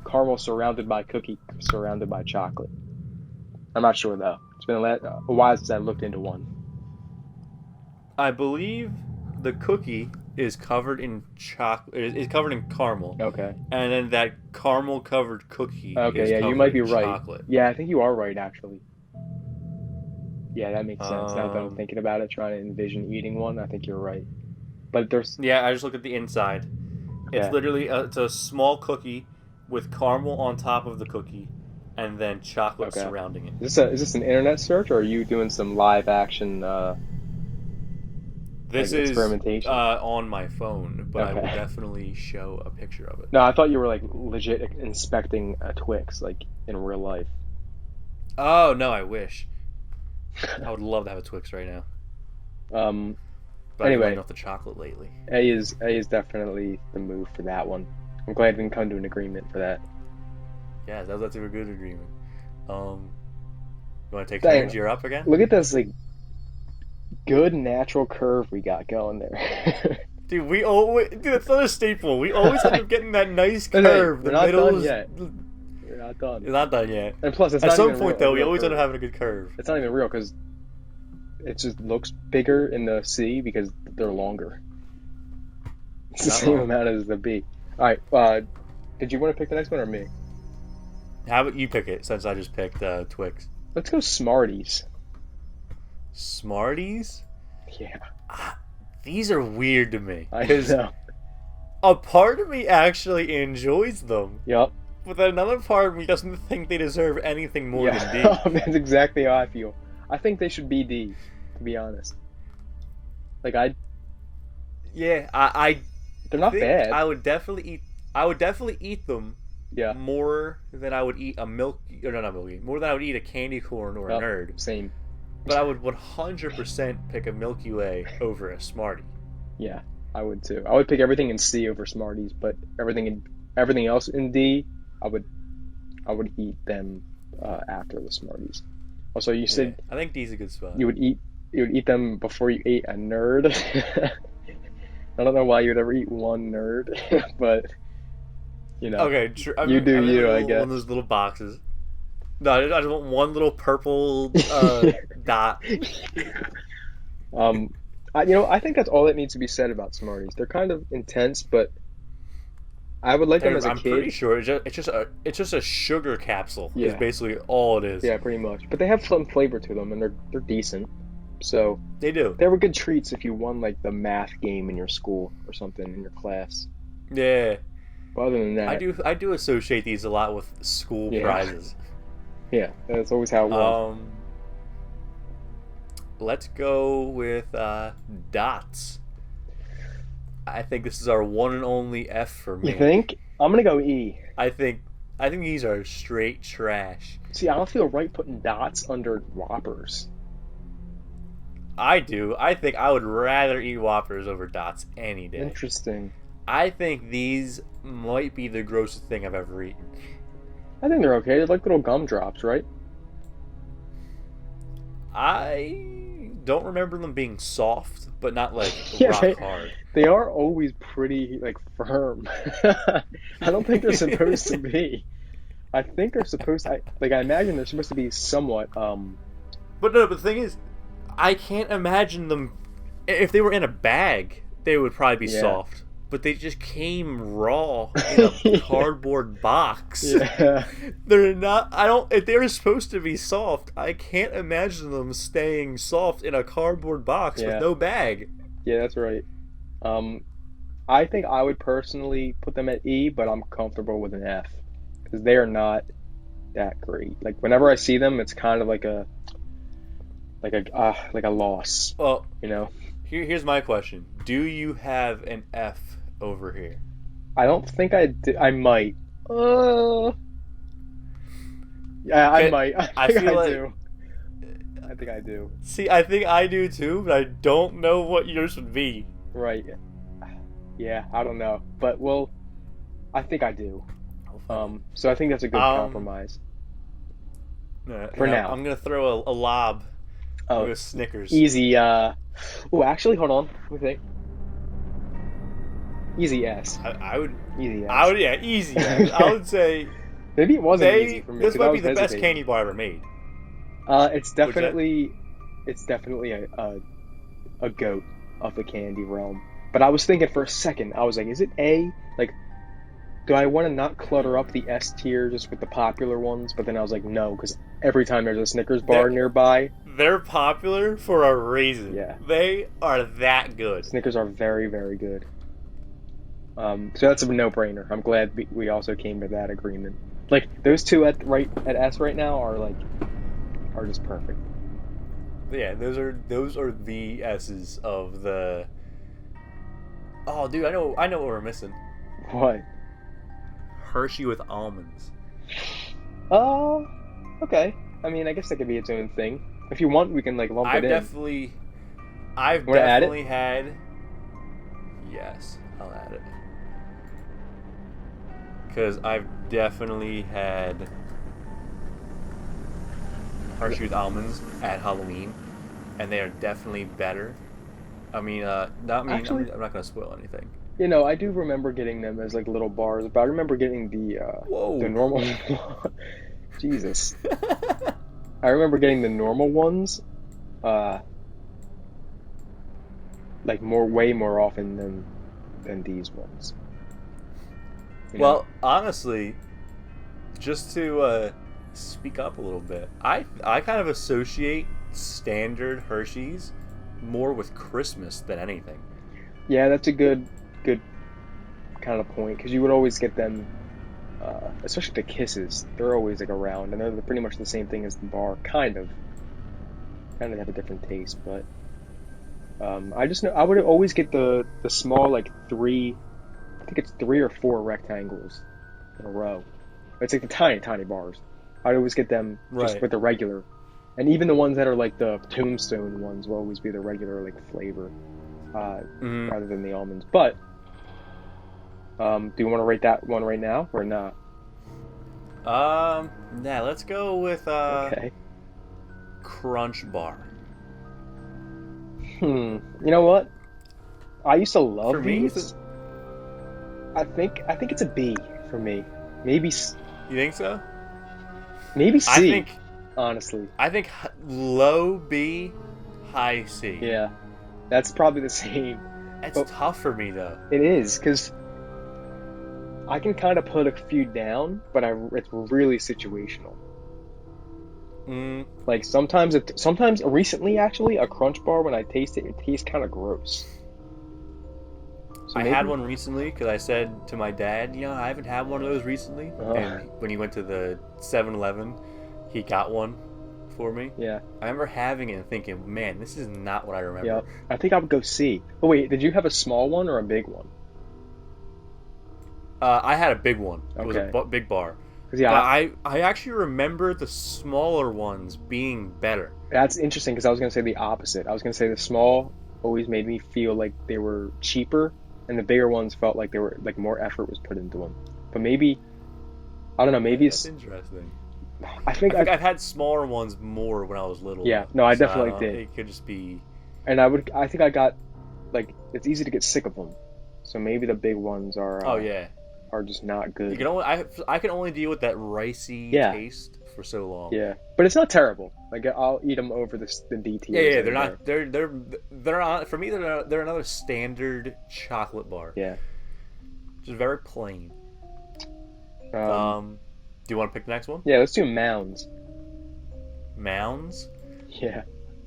[SPEAKER 2] caramel surrounded by cookie surrounded by chocolate. I'm not sure though. It's been a while since I looked into one.
[SPEAKER 1] I believe the cookie is covered in chocolate. Is covered in caramel.
[SPEAKER 2] Okay.
[SPEAKER 1] And then that caramel covered cookie.
[SPEAKER 2] Okay,
[SPEAKER 1] is
[SPEAKER 2] yeah, you might be right.
[SPEAKER 1] Chocolate.
[SPEAKER 2] Yeah, I think you are right actually. Yeah, that makes sense. Now that I'm thinking about it, trying to envision eating one, I think you're right. But there's.
[SPEAKER 1] Yeah, I just looked at the inside. It's literally it's a small cookie with caramel on top of the cookie, and then chocolate surrounding it.
[SPEAKER 2] Is this an internet search, or are you doing some live action?
[SPEAKER 1] This is
[SPEAKER 2] experimentation
[SPEAKER 1] on my phone, but I will definitely show a picture of it.
[SPEAKER 2] No, I thought you were like legit inspecting a Twix, like in real life.
[SPEAKER 1] Oh no, I wish. I would love to have a Twix right now. But
[SPEAKER 2] anyway,
[SPEAKER 1] I've been off the chocolate lately.
[SPEAKER 2] A is definitely the move for that one. I'm glad we can come to an agreement for that.
[SPEAKER 1] Yeah, that's a good agreement. You want to take turns? You're up again.
[SPEAKER 2] Look at this like good natural curve we got going there.
[SPEAKER 1] Dude, that's not a staple. We always end up getting that nice curve.
[SPEAKER 2] We're not done yet. We're not done.
[SPEAKER 1] It's not done yet.
[SPEAKER 2] And plus, it's
[SPEAKER 1] at
[SPEAKER 2] not
[SPEAKER 1] some
[SPEAKER 2] even
[SPEAKER 1] point
[SPEAKER 2] real,
[SPEAKER 1] though, we always end up having a good curve.
[SPEAKER 2] It's not even real because it just looks bigger in the C because they're longer. It's the same amount as the B. All right. Did you want to pick the next one or me?
[SPEAKER 1] How about you pick it since I just picked Twix?
[SPEAKER 2] Let's go Smarties.
[SPEAKER 1] Smarties?
[SPEAKER 2] Yeah.
[SPEAKER 1] These are weird to me.
[SPEAKER 2] I know.
[SPEAKER 1] A part of me actually enjoys them.
[SPEAKER 2] Yep.
[SPEAKER 1] But then another part of me doesn't think they deserve anything more than D.
[SPEAKER 2] That's exactly how I feel. I think they should be D, to be honest. Like
[SPEAKER 1] Yeah,
[SPEAKER 2] they're not bad.
[SPEAKER 1] I would definitely eat them.
[SPEAKER 2] Yeah.
[SPEAKER 1] More than I would eat more than I would eat a candy corn or a nerd.
[SPEAKER 2] Same.
[SPEAKER 1] But I would 100% pick a Milky Way over a Smartie.
[SPEAKER 2] Yeah, I would too. I would pick everything in C over Smarties, but everything else in D, I would eat them after the Smarties. Also, you said
[SPEAKER 1] I think D's a good spot.
[SPEAKER 2] You would eat them before you ate a nerd. I don't know why you would ever eat one nerd, but you know.
[SPEAKER 1] Okay, I guess. One of those little boxes. No, I just want one little purple dot.
[SPEAKER 2] I think that's all that needs to be said about Smarties. They're kind of intense, but I would like them as a
[SPEAKER 1] I'm pretty
[SPEAKER 2] kid.
[SPEAKER 1] sure it's just a sugar capsule. Is
[SPEAKER 2] Yeah,
[SPEAKER 1] basically all it is.
[SPEAKER 2] yeah, pretty much. But they have some flavor to them, and they're decent. So
[SPEAKER 1] They do.
[SPEAKER 2] they were good treats if you won like the math game in your school or something in your class.
[SPEAKER 1] Yeah.
[SPEAKER 2] But other than that,
[SPEAKER 1] I do associate these a lot with school
[SPEAKER 2] yeah,
[SPEAKER 1] prizes.
[SPEAKER 2] yeah, that's always how it was.
[SPEAKER 1] Let's go with dots. I think this is our one and only F for
[SPEAKER 2] You
[SPEAKER 1] me.
[SPEAKER 2] think? I'm gonna go E.
[SPEAKER 1] I think these are straight trash.
[SPEAKER 2] See, I don't feel right putting dots under Whoppers.
[SPEAKER 1] I do. I think I would rather eat Whoppers over dots any day.
[SPEAKER 2] Interesting.
[SPEAKER 1] I think these might be the grossest thing I've ever eaten.
[SPEAKER 2] I think they're okay. They're like little gumdrops, right?
[SPEAKER 1] I don't remember them being soft, but not like
[SPEAKER 2] Yeah,
[SPEAKER 1] rock hard.
[SPEAKER 2] they are always pretty like firm. I don't think they're supposed to be. I think they're supposed to, I imagine they're supposed to be somewhat
[SPEAKER 1] But no, but the thing is, I can't imagine them. If they were in a bag, they would probably be
[SPEAKER 2] Yeah.
[SPEAKER 1] soft. But they just came raw in a
[SPEAKER 2] Yeah.
[SPEAKER 1] cardboard box.
[SPEAKER 2] Yeah.
[SPEAKER 1] They're not. I don't. If they're supposed to be soft, I can't imagine them staying soft in a cardboard box
[SPEAKER 2] Yeah.
[SPEAKER 1] with no bag.
[SPEAKER 2] Yeah, that's right. I think I would personally put them at E, but I'm comfortable with an F because they are not that great. Like whenever I see them, it's kind of like a loss,
[SPEAKER 1] Well,
[SPEAKER 2] you know.
[SPEAKER 1] here's my question: do you have an F over here?
[SPEAKER 2] I don't think I do. I might. Yeah, I
[SPEAKER 1] Okay,
[SPEAKER 2] might. I
[SPEAKER 1] I
[SPEAKER 2] think
[SPEAKER 1] feel
[SPEAKER 2] I
[SPEAKER 1] like-
[SPEAKER 2] do. I think I do.
[SPEAKER 1] See, I think I do too, but I don't know what yours would be.
[SPEAKER 2] Right. Yeah, I don't know, but well, I think I do. So I think that's a good compromise. For now.
[SPEAKER 1] I'm gonna throw a lob.
[SPEAKER 2] Oh,
[SPEAKER 1] With Snickers.
[SPEAKER 2] easy. Oh, actually, hold on. Let me think. Easy S.
[SPEAKER 1] I would.
[SPEAKER 2] Easy S.
[SPEAKER 1] Yeah, easy. I would say
[SPEAKER 2] Maybe it wasn't easy for me.
[SPEAKER 1] this
[SPEAKER 2] 'cause I
[SPEAKER 1] might be
[SPEAKER 2] was
[SPEAKER 1] the best
[SPEAKER 2] hesitating.
[SPEAKER 1] candy bar ever made.
[SPEAKER 2] It's definitely a goat of the candy realm. But I was thinking for a second, I was like, is it A? Like, do I want to not clutter up the S tier just with the popular ones? But then I was like, no, because every time there's a Snickers bar nearby,
[SPEAKER 1] They're popular for a reason.
[SPEAKER 2] Yeah.
[SPEAKER 1] They are that good.
[SPEAKER 2] Snickers are very, very good. So that's a no-brainer. I'm glad we also came to that agreement. Like those two at S right now are just perfect.
[SPEAKER 1] Yeah, those are the S's of the. Oh, dude, I know what we're missing.
[SPEAKER 2] What?
[SPEAKER 1] Hershey with almonds.
[SPEAKER 2] Oh, okay. I mean, I guess that could be its own thing. If you want, we can like lump
[SPEAKER 1] I've
[SPEAKER 2] it in.
[SPEAKER 1] I've
[SPEAKER 2] Wanna add it?
[SPEAKER 1] definitely had. Yes, I'll add it. Because I've definitely had Hershey with almonds at Halloween, and they are definitely better. I mean,
[SPEAKER 2] Actually-
[SPEAKER 1] I'm not gonna spoil anything.
[SPEAKER 2] You know, I do remember getting them as like little bars, but I remember getting the
[SPEAKER 1] Whoa.
[SPEAKER 2] normal. Jesus. I remember getting the normal ones, like way more often than these ones. You know?
[SPEAKER 1] Well, honestly, just to speak up a little bit, I kind of associate standard Hershey's more with Christmas than anything.
[SPEAKER 2] Yeah, that's a good kind of point because you would always get them, especially the Kisses. They're always like around, and they're pretty much the same thing as the bar, kind of have a different taste. But I just know I would always get the small like three. I think it's 3 or 4 rectangles in a row. It's like the tiny bars. I'd always get them just
[SPEAKER 1] Right.
[SPEAKER 2] with the regular, and even the ones that are like the Tombstone ones will always be the regular like flavor. Rather than the almonds. But do you want to rate that one right now or not?
[SPEAKER 1] Yeah, let's go with
[SPEAKER 2] Okay.
[SPEAKER 1] Crunch Bar.
[SPEAKER 2] You know what? I used to love
[SPEAKER 1] For me,
[SPEAKER 2] these. I think it's a B for me. Maybe
[SPEAKER 1] You think so?
[SPEAKER 2] maybe C.
[SPEAKER 1] I think
[SPEAKER 2] honestly.
[SPEAKER 1] low B, high C.
[SPEAKER 2] Yeah, that's probably the same.
[SPEAKER 1] It's
[SPEAKER 2] But-
[SPEAKER 1] tough for me though.
[SPEAKER 2] It is because I can kind of put a few down, but it's really situational.
[SPEAKER 1] Mm,
[SPEAKER 2] Like sometimes recently actually a Crunch Bar when I taste it, it tastes kind of gross. So
[SPEAKER 1] I had
[SPEAKER 2] maybe.
[SPEAKER 1] one recently because I said to my dad, I haven't had one of those recently.
[SPEAKER 2] Uh,
[SPEAKER 1] And when he went to the 7-Eleven, he got one for me.
[SPEAKER 2] yeah,
[SPEAKER 1] I remember having it and thinking, man, this is not what I
[SPEAKER 2] yeah.
[SPEAKER 1] remember.
[SPEAKER 2] I think I would go C. Oh wait, did you have a small one or a big one?
[SPEAKER 1] I had a big one. It was a
[SPEAKER 2] Okay.
[SPEAKER 1] big bar.
[SPEAKER 2] Because
[SPEAKER 1] But
[SPEAKER 2] yeah,
[SPEAKER 1] I actually remember the smaller ones being better.
[SPEAKER 2] that's interesting because I was gonna say the opposite. I was gonna say the small always made me feel like they were cheaper, and the bigger ones felt like they were like more effort was put into them. But maybe I don't know. Maybe
[SPEAKER 1] That's
[SPEAKER 2] it's.
[SPEAKER 1] interesting.
[SPEAKER 2] I think
[SPEAKER 1] I
[SPEAKER 2] I.
[SPEAKER 1] think I've had smaller ones more when I was little,
[SPEAKER 2] Yeah.
[SPEAKER 1] though.
[SPEAKER 2] No, I
[SPEAKER 1] So I
[SPEAKER 2] definitely
[SPEAKER 1] don't know.
[SPEAKER 2] did,
[SPEAKER 1] It could just be.
[SPEAKER 2] and I would. I think I got like it's easy to get sick of them. So maybe the big ones
[SPEAKER 1] Oh yeah.
[SPEAKER 2] are just not
[SPEAKER 1] You
[SPEAKER 2] good.
[SPEAKER 1] can only I can only deal with that ricey
[SPEAKER 2] Yeah,
[SPEAKER 1] taste for so long.
[SPEAKER 2] yeah, but it's not terrible. Like I'll eat them over the D
[SPEAKER 1] Yeah,
[SPEAKER 2] tiers
[SPEAKER 1] yeah,
[SPEAKER 2] any
[SPEAKER 1] they're
[SPEAKER 2] day.
[SPEAKER 1] not. They're on for me. They're another standard chocolate bar,
[SPEAKER 2] Yeah.
[SPEAKER 1] just very plain.
[SPEAKER 2] Um.
[SPEAKER 1] Do you want to pick the next one?
[SPEAKER 2] Yeah. Let's do mounds.
[SPEAKER 1] Mounds.
[SPEAKER 2] Yeah.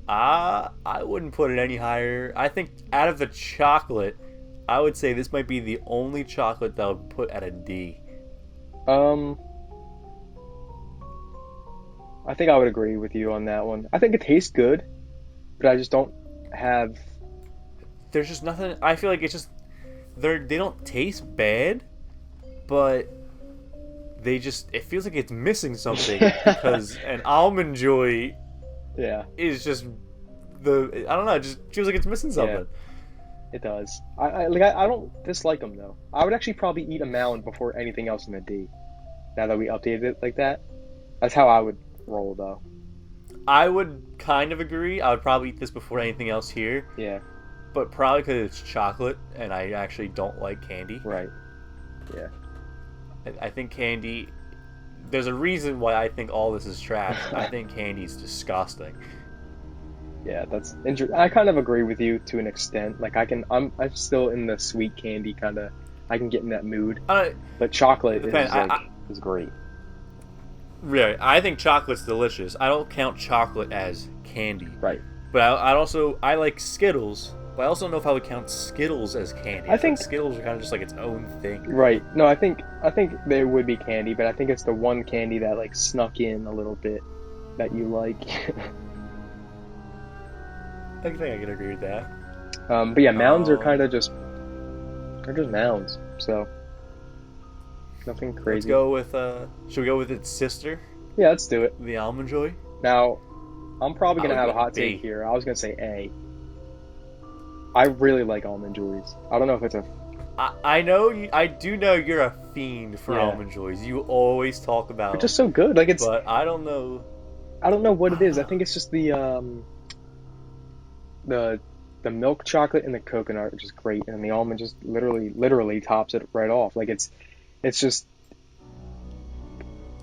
[SPEAKER 1] I wouldn't put it any higher. I think out of the chocolate, I would say this might be the only chocolate that I would put at a D.
[SPEAKER 2] Um. I think I would agree with you on that one. I think it tastes good, but I just don't have.
[SPEAKER 1] There's just nothing. I feel like it's just they don't taste bad, but it feels like it's missing something because an almond joy
[SPEAKER 2] Yeah.
[SPEAKER 1] is just I don't know, it just feels like it's missing something.
[SPEAKER 2] It does. I don't dislike them though. I would actually probably eat a mound before anything else in the D. Now that we updated it like that, that's how I would roll though.
[SPEAKER 1] I would kind of agree. I would probably eat this before anything else here,
[SPEAKER 2] Yeah.
[SPEAKER 1] but probably because it's chocolate and I actually don't like candy.
[SPEAKER 2] Right. Yeah.
[SPEAKER 1] I think candy. There's a reason why I think all this is trash. I think candy's disgusting.
[SPEAKER 2] Yeah. That's interesting. I kind of agree with you to an extent. Like I'm still in the sweet candy kind of. I can get in that mood. But chocolate is great.
[SPEAKER 1] Yeah, I think chocolate's delicious. I don't count chocolate as candy.
[SPEAKER 2] Right.
[SPEAKER 1] But I like Skittles. But I also don't know if I would count Skittles as candy.
[SPEAKER 2] I think
[SPEAKER 1] Skittles are kind of just like its own thing.
[SPEAKER 2] right. No, I think they would be candy, but I think it's the one candy that like snuck in a little bit that you like.
[SPEAKER 1] I think I can agree with that.
[SPEAKER 2] But yeah, mounds are kind of just they're just mounds. So nothing
[SPEAKER 1] Let's
[SPEAKER 2] crazy.
[SPEAKER 1] go with should we go with its sister,
[SPEAKER 2] Yeah, let's do it.
[SPEAKER 1] the Almond Joy?
[SPEAKER 2] Now, I'm probably
[SPEAKER 1] I
[SPEAKER 2] gonna
[SPEAKER 1] would
[SPEAKER 2] have a
[SPEAKER 1] go
[SPEAKER 2] hot
[SPEAKER 1] B.
[SPEAKER 2] take here. I was gonna say A. I really like almond joys. I don't know if it's a
[SPEAKER 1] I know I do know you're a fiend for
[SPEAKER 2] Yeah.
[SPEAKER 1] Almond Joys. You always talk about
[SPEAKER 2] they're just so good. Like it's
[SPEAKER 1] but I don't know.
[SPEAKER 2] I don't know what it is. I think it's just the milk chocolate and the coconut are just great, and the almond just literally tops it right off. Like it's just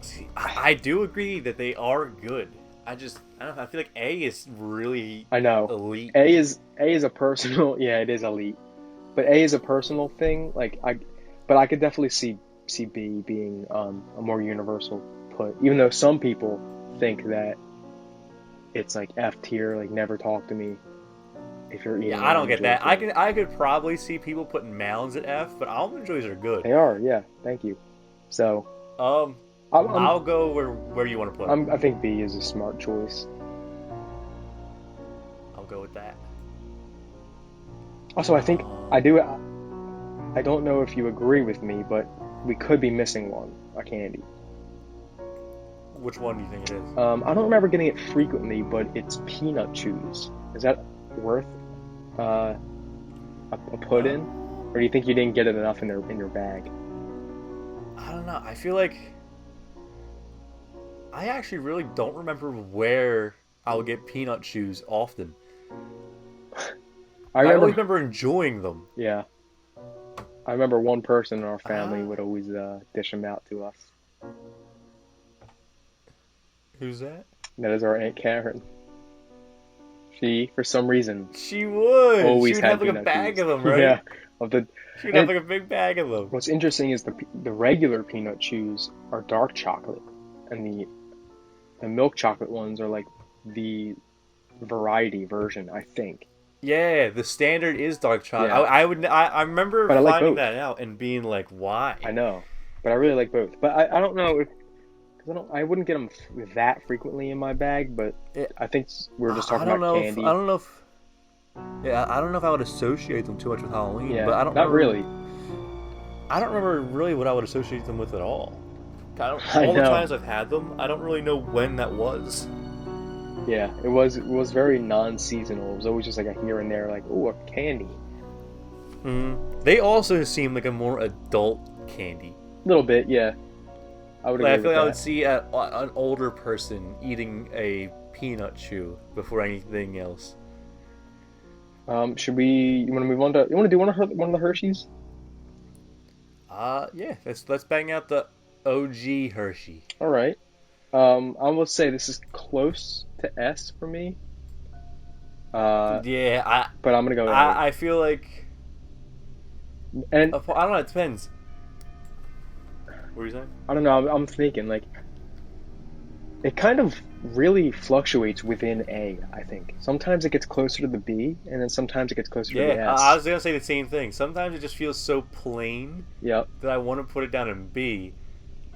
[SPEAKER 1] See, I do agree that they are good. I don't know. I feel like A is really
[SPEAKER 2] I know.
[SPEAKER 1] elite.
[SPEAKER 2] A is a personal yeah, it is elite. But A is a personal thing. But I could definitely see B being a more universal put. Even though some people think that it's like F tier, like never talk to me if you're eating.
[SPEAKER 1] Yeah, I don't get that.
[SPEAKER 2] Almond Joy.
[SPEAKER 1] I could probably see people putting Mounds at F, but Almond Joys are good.
[SPEAKER 2] They are, yeah. Thank you. So
[SPEAKER 1] I'll go where you want to put them.
[SPEAKER 2] I think B is a smart choice.
[SPEAKER 1] I'll go with that.
[SPEAKER 2] Also, I think I don't know if you agree with me, but we could be missing a candy.
[SPEAKER 1] Which one do you think it is?
[SPEAKER 2] I don't remember getting it frequently, but it's peanut chews. Is that worth a put in, or do you think you didn't get it enough in your bag?
[SPEAKER 1] I don't know. I feel like I actually really don't remember where I would get peanut chews often. I always remember enjoying them.
[SPEAKER 2] Yeah. I remember one person in our family would always dish them out to us.
[SPEAKER 1] Who's that?
[SPEAKER 2] That is our Aunt Karen. She, for some reason,
[SPEAKER 1] She would.
[SPEAKER 2] always
[SPEAKER 1] She would
[SPEAKER 2] had
[SPEAKER 1] have like a
[SPEAKER 2] peanut
[SPEAKER 1] bag
[SPEAKER 2] chews.
[SPEAKER 1] of them, right?
[SPEAKER 2] Yeah, of the.
[SPEAKER 1] You'd have like a big bag of them.
[SPEAKER 2] What's interesting is the regular peanut chews are dark chocolate, and the milk chocolate ones are like the variety version, I think.
[SPEAKER 1] Yeah, the standard is dark chocolate.
[SPEAKER 2] Yeah.
[SPEAKER 1] I remember
[SPEAKER 2] But I like
[SPEAKER 1] finding
[SPEAKER 2] both.
[SPEAKER 1] that out and being like, why?
[SPEAKER 2] I know, but I really like both. But I don't know if because I wouldn't get them that frequently in my bag. But I think we're just talking about candy.
[SPEAKER 1] I don't know if. Yeah, I don't know if I would associate them too much with Halloween.
[SPEAKER 2] Yeah,
[SPEAKER 1] but I don't.
[SPEAKER 2] not really.
[SPEAKER 1] I don't remember really what I would associate them with at all. All
[SPEAKER 2] I
[SPEAKER 1] the
[SPEAKER 2] know.
[SPEAKER 1] times I've had them, I don't really know when that was.
[SPEAKER 2] Yeah, it was very non-seasonal. It was always just like a here and there, like, ooh, a candy.
[SPEAKER 1] They also seem like a more adult candy.
[SPEAKER 2] A little bit, yeah. I would agree
[SPEAKER 1] Like, I feel
[SPEAKER 2] with
[SPEAKER 1] like I
[SPEAKER 2] that.
[SPEAKER 1] would see an older person eating a peanut chew before anything else.
[SPEAKER 2] Should we? You want to move on to? You want to do one of the Hershey's?
[SPEAKER 1] Yeah. Let's bang out the OG Hershey.
[SPEAKER 2] All right. I will say this is close to S for me.
[SPEAKER 1] Yeah,
[SPEAKER 2] But I'm gonna go.
[SPEAKER 1] I feel like,
[SPEAKER 2] and
[SPEAKER 1] I don't know. It depends. What were you saying?
[SPEAKER 2] I don't know. I'm thinking like it kind of really fluctuates within A. I think sometimes it gets closer to the B, and then sometimes it gets closer to the
[SPEAKER 1] Yeah,
[SPEAKER 2] S.
[SPEAKER 1] I was gonna say the same thing. Sometimes it just feels so plain
[SPEAKER 2] Yep.
[SPEAKER 1] that I want to put it down in B.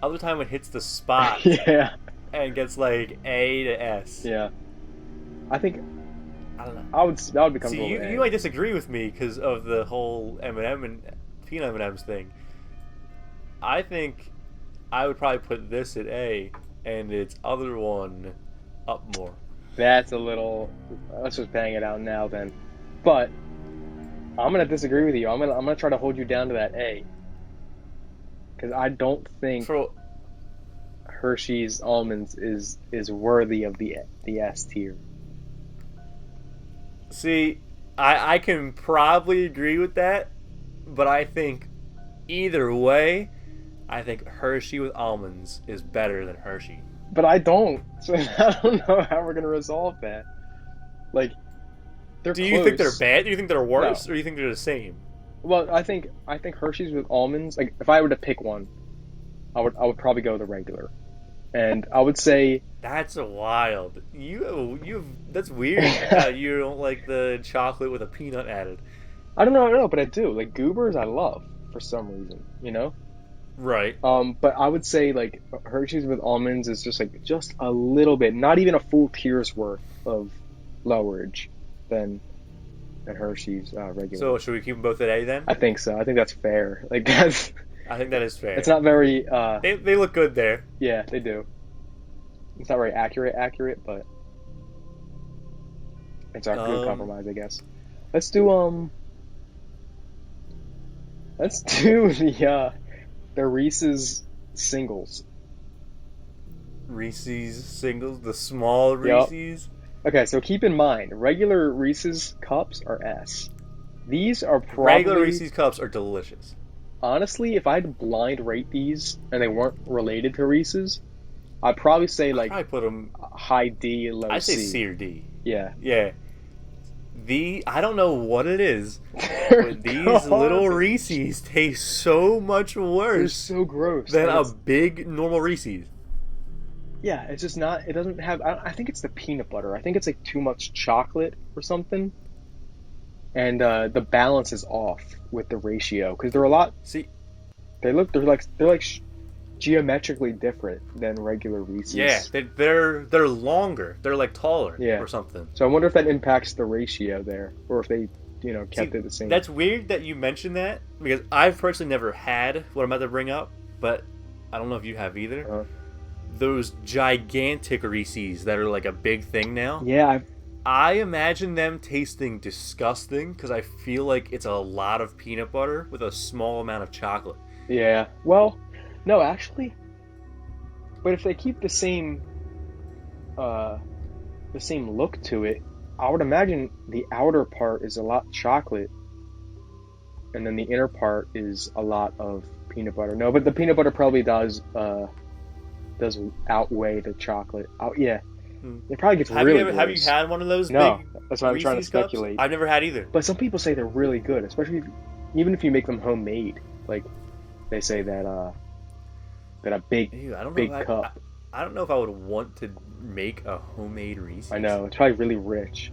[SPEAKER 1] Other time it hits the spot
[SPEAKER 2] Yeah.
[SPEAKER 1] and gets like A to S.
[SPEAKER 2] Yeah. I think
[SPEAKER 1] I don't know.
[SPEAKER 2] I would be comfortable
[SPEAKER 1] See,
[SPEAKER 2] with A.
[SPEAKER 1] you might disagree with me because of the whole M&M and peanut M&Ms thing. I think I would probably put this at A and its other one up more.
[SPEAKER 2] That's a little. Let's just bang it out now then. But I'm gonna disagree with you. I'm gonna try to hold you down to that A. Because I don't think Hershey's almonds is worthy of the S tier.
[SPEAKER 1] See, I can probably agree with that, but I think either way, I think Hershey with almonds is better than Hershey.
[SPEAKER 2] But I don't. So I don't know how we're gonna resolve that. Like, they're
[SPEAKER 1] Do you
[SPEAKER 2] close.
[SPEAKER 1] think they're bad? Do you think they're worse,
[SPEAKER 2] No.
[SPEAKER 1] or do you think they're the same?
[SPEAKER 2] Well, I think Hershey's with almonds. Like, if I were to pick one, I would probably go the regular, and I would say
[SPEAKER 1] That's wild. That's weird. How you don't like the chocolate with a peanut added.
[SPEAKER 2] I don't know, but I do. Like Goobers, I love for some reason, you know.
[SPEAKER 1] Right.
[SPEAKER 2] But I would say like Hershey's with almonds is just a little bit, not even a full tier's worth of lowerage than Hershey's regular.
[SPEAKER 1] So should we keep them both at A then?
[SPEAKER 2] I think so. I think that's fair. Like that's.
[SPEAKER 1] I think that is fair.
[SPEAKER 2] It's not very.
[SPEAKER 1] They look good there.
[SPEAKER 2] Yeah, they do. It's not very accurate, but it's a good compromise, I guess. Let's do the Reese's singles.
[SPEAKER 1] Reese's singles, the small
[SPEAKER 2] Yep.
[SPEAKER 1] Reese's.
[SPEAKER 2] Okay, so keep in mind, regular Reese's cups are S. These are probably
[SPEAKER 1] Regular Reese's cups are delicious.
[SPEAKER 2] honestly, if I had to blind rate these and they weren't related to Reese's, I'd probably say like
[SPEAKER 1] I put them.
[SPEAKER 2] high D and low
[SPEAKER 1] I say
[SPEAKER 2] C.
[SPEAKER 1] C or D.
[SPEAKER 2] Yeah.
[SPEAKER 1] Yeah. I don't know what it is,
[SPEAKER 2] They're
[SPEAKER 1] but these
[SPEAKER 2] garbage.
[SPEAKER 1] little Reese's taste so much
[SPEAKER 2] They're
[SPEAKER 1] worse
[SPEAKER 2] so gross.
[SPEAKER 1] than
[SPEAKER 2] Like,
[SPEAKER 1] a big normal Reese's.
[SPEAKER 2] yeah, it's just not. It doesn't have. I think it's the peanut butter. I think it's like too much chocolate or something, and the balance is off with the ratio because they're a lot.
[SPEAKER 1] See,
[SPEAKER 2] They're like geometrically different than regular Reese's.
[SPEAKER 1] yeah, they're longer. They're like taller
[SPEAKER 2] Yeah.
[SPEAKER 1] or something.
[SPEAKER 2] So I wonder if that impacts the ratio there, or if they, kept
[SPEAKER 1] See,
[SPEAKER 2] it the same.
[SPEAKER 1] That's weird that you mentioned that because I've personally never had what I'm about to bring up, but I don't know if you have either.
[SPEAKER 2] Uh-huh.
[SPEAKER 1] Those gigantic Reese's that are like a big thing now.
[SPEAKER 2] Yeah,
[SPEAKER 1] I imagine them tasting disgusting because I feel like it's a lot of peanut butter with a small amount of chocolate.
[SPEAKER 2] yeah. Well, no, actually. But if they keep the same look to it, I would imagine the outer part is a lot chocolate, and then the inner part is a lot of peanut butter. No, but the peanut butter probably does outweigh the chocolate. Oh, yeah. It probably gets really gross.
[SPEAKER 1] Have you had one of those
[SPEAKER 2] No,
[SPEAKER 1] big
[SPEAKER 2] that's why I'm trying to
[SPEAKER 1] Reese's cups?
[SPEAKER 2] speculate.
[SPEAKER 1] I've never had either.
[SPEAKER 2] But some people say they're really good, especially even if you make them homemade, like they say that a big
[SPEAKER 1] Ew, I don't know.
[SPEAKER 2] big
[SPEAKER 1] If
[SPEAKER 2] cup.
[SPEAKER 1] I don't know if I would want to make a homemade Reese's.
[SPEAKER 2] I know it's probably really rich,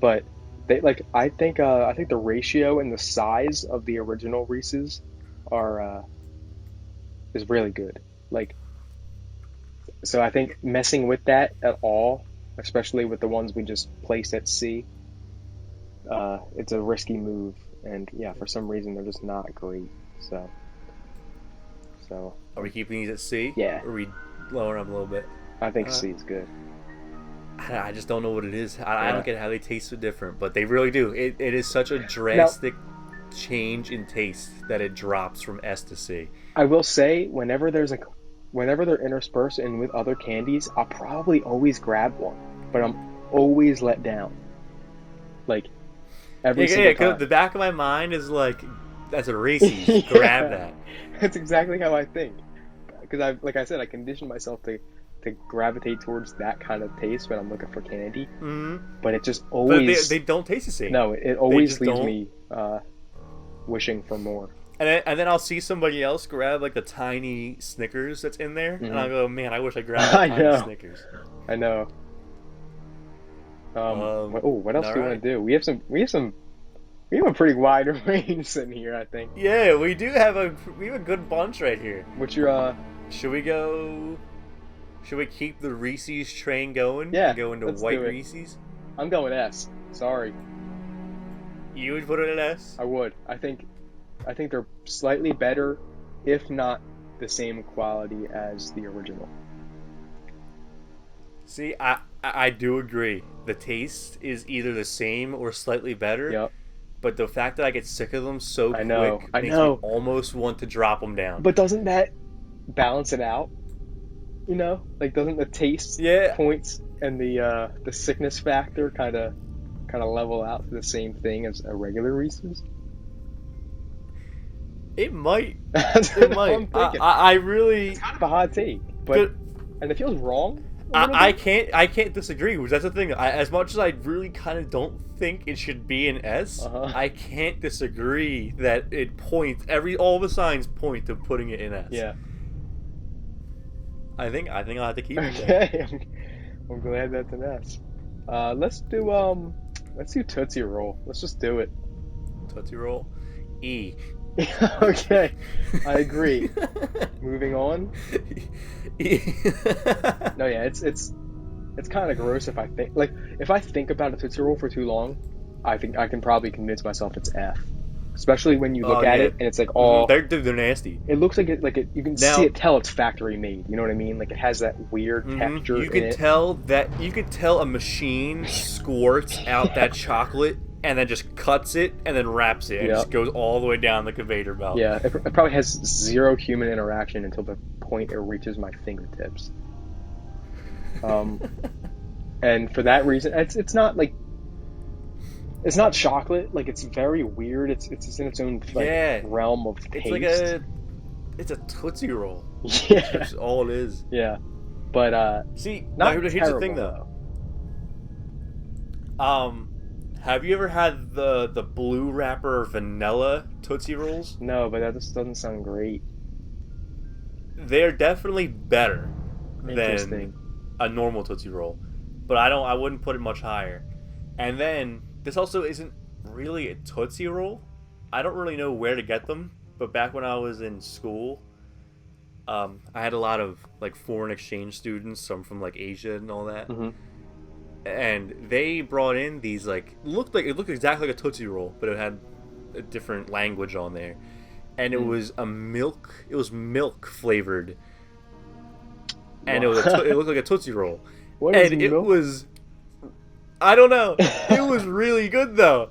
[SPEAKER 2] but they like I think the ratio and the size of the original Reese's are is really good. Like so, I think messing with that at all, especially with the ones we just placed at C, it's a risky move. And yeah, for some reason they're just not great. So
[SPEAKER 1] Are we keeping these at C?
[SPEAKER 2] yeah,
[SPEAKER 1] Or are we lowering them a little bit?
[SPEAKER 2] I think
[SPEAKER 1] Uh,
[SPEAKER 2] C is good.
[SPEAKER 1] I just don't know what it is. I
[SPEAKER 2] Yeah.
[SPEAKER 1] don't get how they taste so different, but they really do. It is such a
[SPEAKER 2] Now,
[SPEAKER 1] drastic change in taste that it drops from S to C.
[SPEAKER 2] I will say, whenever they're interspersed and with other candies, I'll probably always grab one, but I'm always let down. Like every
[SPEAKER 1] Yeah,
[SPEAKER 2] single
[SPEAKER 1] 'cause
[SPEAKER 2] time.
[SPEAKER 1] the back of my mind is like, that's a Reese's. Grab
[SPEAKER 2] Yeah,
[SPEAKER 1] that.
[SPEAKER 2] that's exactly how I think. Because like I said, I conditioned myself to gravitate towards that kind of taste when I'm looking for candy.
[SPEAKER 1] Hmm.
[SPEAKER 2] But it just
[SPEAKER 1] But
[SPEAKER 2] always
[SPEAKER 1] they don't taste the same.
[SPEAKER 2] no, it
[SPEAKER 1] They
[SPEAKER 2] always
[SPEAKER 1] just
[SPEAKER 2] leaves
[SPEAKER 1] don't.
[SPEAKER 2] me wishing for more.
[SPEAKER 1] And then I'll see somebody else grab like the tiny Snickers that's in there, and I'll go, man, I wish I grabbed that
[SPEAKER 2] I
[SPEAKER 1] tiny
[SPEAKER 2] know.
[SPEAKER 1] Snickers.
[SPEAKER 2] I know. What else
[SPEAKER 1] All
[SPEAKER 2] do you
[SPEAKER 1] right.
[SPEAKER 2] want to do? We have a pretty wide range sitting here, I think.
[SPEAKER 1] Yeah, we have a good bunch right here.
[SPEAKER 2] What's your
[SPEAKER 1] Should we go? Should we keep the Reese's train going
[SPEAKER 2] Yeah,
[SPEAKER 1] and go into
[SPEAKER 2] let's
[SPEAKER 1] white
[SPEAKER 2] do it.
[SPEAKER 1] Reese's?
[SPEAKER 2] I'm going S. Sorry.
[SPEAKER 1] You would put it at S?
[SPEAKER 2] I would. I think they're slightly better, if not the same quality as the original.
[SPEAKER 1] See, I do agree. The taste is either the same or slightly better.
[SPEAKER 2] Yep.
[SPEAKER 1] But the fact that I get sick of them so
[SPEAKER 2] I know,
[SPEAKER 1] quick
[SPEAKER 2] I
[SPEAKER 1] makes
[SPEAKER 2] know.
[SPEAKER 1] me almost want to drop them down.
[SPEAKER 2] But doesn't that balance it out? You know, like doesn't the taste
[SPEAKER 1] Yeah.
[SPEAKER 2] points and the sickness factor kind of level out to the same thing as a regular Reese's?
[SPEAKER 1] It might.
[SPEAKER 2] That's
[SPEAKER 1] It
[SPEAKER 2] what
[SPEAKER 1] might.
[SPEAKER 2] I'm thinking.
[SPEAKER 1] I really.
[SPEAKER 2] It's kind of a hot take, but and it feels wrong. a little
[SPEAKER 1] I
[SPEAKER 2] bit.
[SPEAKER 1] can't disagree because that's the thing. As much as I really kind of don't think it should be an S, I can't disagree that it points all the signs point to putting it in S.
[SPEAKER 2] Yeah.
[SPEAKER 1] I think I'll have to keep it there.
[SPEAKER 2] Okay. I'm glad that's an S. Let's do Tootsie Roll. Let's just do it.
[SPEAKER 1] Tootsie Roll, E.
[SPEAKER 2] Okay, I agree. Moving on.
[SPEAKER 1] E.
[SPEAKER 2] No, yeah, it's kind of gross if I think about a Tootsie Roll for too long. I think I can probably convince myself it's F. Especially when you look at it and it's like all
[SPEAKER 1] they're nasty.
[SPEAKER 2] it looks like it you can tell it's factory made. You know what I mean? Like it has that weird texture.
[SPEAKER 1] You can tell a machine squirts out that chocolate and then just cuts it and then wraps it and just goes all the way down the conveyor belt.
[SPEAKER 2] Yeah, it probably has zero human interaction until the point it reaches my fingertips. And for that reason, it's not like it's not chocolate. Like it's very weird. It's in its own realm of taste.
[SPEAKER 1] It's a Tootsie Roll.
[SPEAKER 2] Yeah,
[SPEAKER 1] That's all it is.
[SPEAKER 2] Yeah, but
[SPEAKER 1] see,
[SPEAKER 2] not
[SPEAKER 1] here's
[SPEAKER 2] terrible,
[SPEAKER 1] the thing though. Have you ever had the blue wrapper vanilla Tootsie Rolls?
[SPEAKER 2] No, but that just doesn't sound great.
[SPEAKER 1] They're definitely better than
[SPEAKER 2] Interesting.
[SPEAKER 1] a normal Tootsie Roll, but I wouldn't put it much higher. And then this also isn't really a Tootsie Roll. I don't really know where to get them, but back when I was in school, I had a lot of like foreign exchange students, some from like Asia and all that.
[SPEAKER 2] Mm-hmm.
[SPEAKER 1] And they brought in these it looked exactly like a Tootsie Roll, but it had a different language on there, and it was milk flavored, and it looked like a Tootsie Roll.
[SPEAKER 2] What is
[SPEAKER 1] and
[SPEAKER 2] milk?
[SPEAKER 1] It was, I don't know, it was really good though.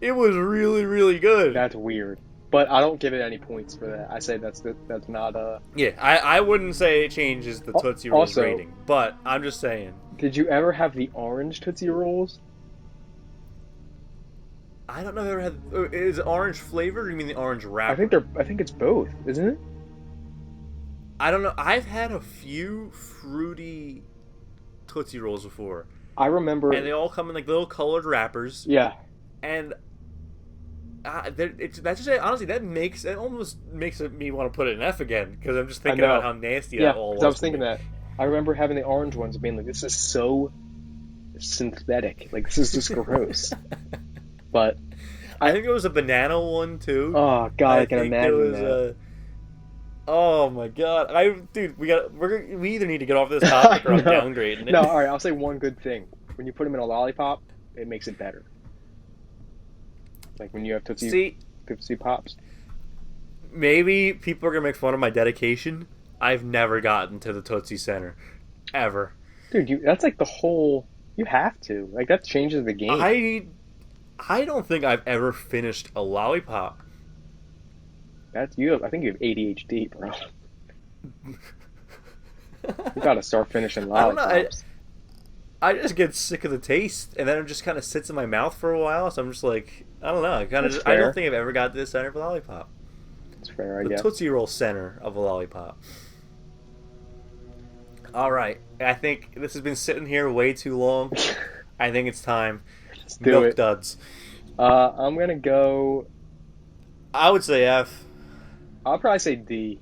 [SPEAKER 1] It was really, really good.
[SPEAKER 2] That's weird, but I don't give it any points for that. I say that's not a.
[SPEAKER 1] Yeah, I wouldn't say it changes the Tootsie Rolls
[SPEAKER 2] Also,
[SPEAKER 1] rating, but I'm just saying.
[SPEAKER 2] Did you ever have the orange Tootsie Rolls?
[SPEAKER 1] I don't know if I ever had. Is it orange flavored, or you mean the orange wrapper?
[SPEAKER 2] I think it's both, isn't it?
[SPEAKER 1] I don't know. I've had a few fruity Tootsie Rolls before.
[SPEAKER 2] I remember.
[SPEAKER 1] And they all come in like little colored wrappers.
[SPEAKER 2] Yeah.
[SPEAKER 1] And That's just honestly that almost makes me want to put it in F again because I'm just thinking
[SPEAKER 2] know.
[SPEAKER 1] about how nasty
[SPEAKER 2] Yeah,
[SPEAKER 1] that all was.
[SPEAKER 2] because I was thinking that. I remember having the orange ones and being like, this is so synthetic. Like, this is just gross. But
[SPEAKER 1] I think it was a banana one too.
[SPEAKER 2] oh god, I can
[SPEAKER 1] think
[SPEAKER 2] imagine that.
[SPEAKER 1] Oh my god, dude, we either need to get off this topic or I'm
[SPEAKER 2] No.
[SPEAKER 1] downgrading it.
[SPEAKER 2] No, all right. I'll say one good thing. When you put them in a lollipop, it makes it better. Like when you have Tootsie Pops.
[SPEAKER 1] Maybe people are gonna make fun of my dedication. I've never gotten to the Tootsie Center, ever.
[SPEAKER 2] Dude, that's like the whole. You have to. Like that changes the game.
[SPEAKER 1] I don't think I've ever finished a lollipop.
[SPEAKER 2] That's you have. I think you have ADHD, bro. You gotta start finishing lollipops.
[SPEAKER 1] I don't know. I just get sick of the taste, and then it just kind of sits in my mouth for a while. So I'm just like, I don't know. I don't think I've ever got to the center of a lollipop.
[SPEAKER 2] That's fair, I
[SPEAKER 1] guess. The Tootsie Roll center of a lollipop. All right, I think this has been sitting here way too long. I think it's time.
[SPEAKER 2] Let's do
[SPEAKER 1] Milk
[SPEAKER 2] it.
[SPEAKER 1] Duds.
[SPEAKER 2] I'm gonna go.
[SPEAKER 1] I would say F.
[SPEAKER 2] I'll probably say D.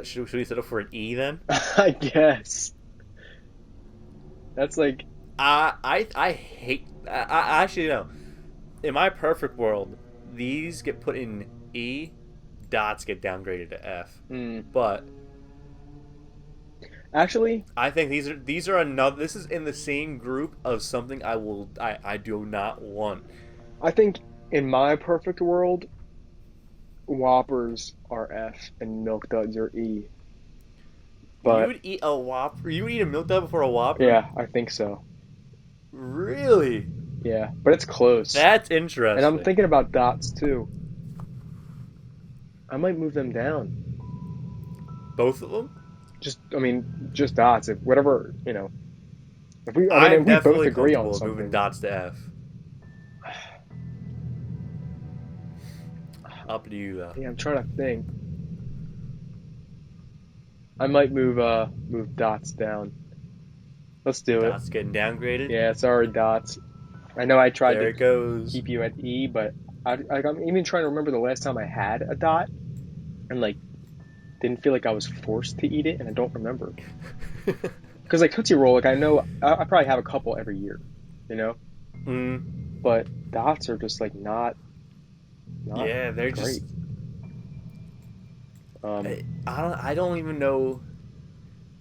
[SPEAKER 1] Should we settle for an E then?
[SPEAKER 2] I guess. That's like.
[SPEAKER 1] I hate. I actually no. In my perfect world, these get put in E. Dots get downgraded to F. But
[SPEAKER 2] actually,
[SPEAKER 1] I think these are another. This is in the same group of something I do not want.
[SPEAKER 2] I think in my perfect world, Whoppers are F and Milk Duds are E. But
[SPEAKER 1] you would eat a Whopper? You would eat a Milk Dud before a Whopper?
[SPEAKER 2] Yeah, I think so.
[SPEAKER 1] Really?
[SPEAKER 2] Yeah, but it's close.
[SPEAKER 1] That's interesting.
[SPEAKER 2] And I'm thinking about Dots too. I might move them down.
[SPEAKER 1] Both of them?
[SPEAKER 2] Just Dots. If whatever, If we both agree on something.
[SPEAKER 1] Moving Dots to F. Up to you, though.
[SPEAKER 2] Yeah, I'm trying to think. I might move Dots down. Let's do it.
[SPEAKER 1] Dots getting downgraded?
[SPEAKER 2] Yeah, sorry, Dots. I know I tried
[SPEAKER 1] to
[SPEAKER 2] keep you at E, but I'm even trying to remember the last time I had a dot and didn't feel like I was forced to eat it, and I don't remember. Because Tootsie Roll, I know I probably have a couple every year, But Dots are just not
[SPEAKER 1] yeah, they're
[SPEAKER 2] great.
[SPEAKER 1] Just. I don't even know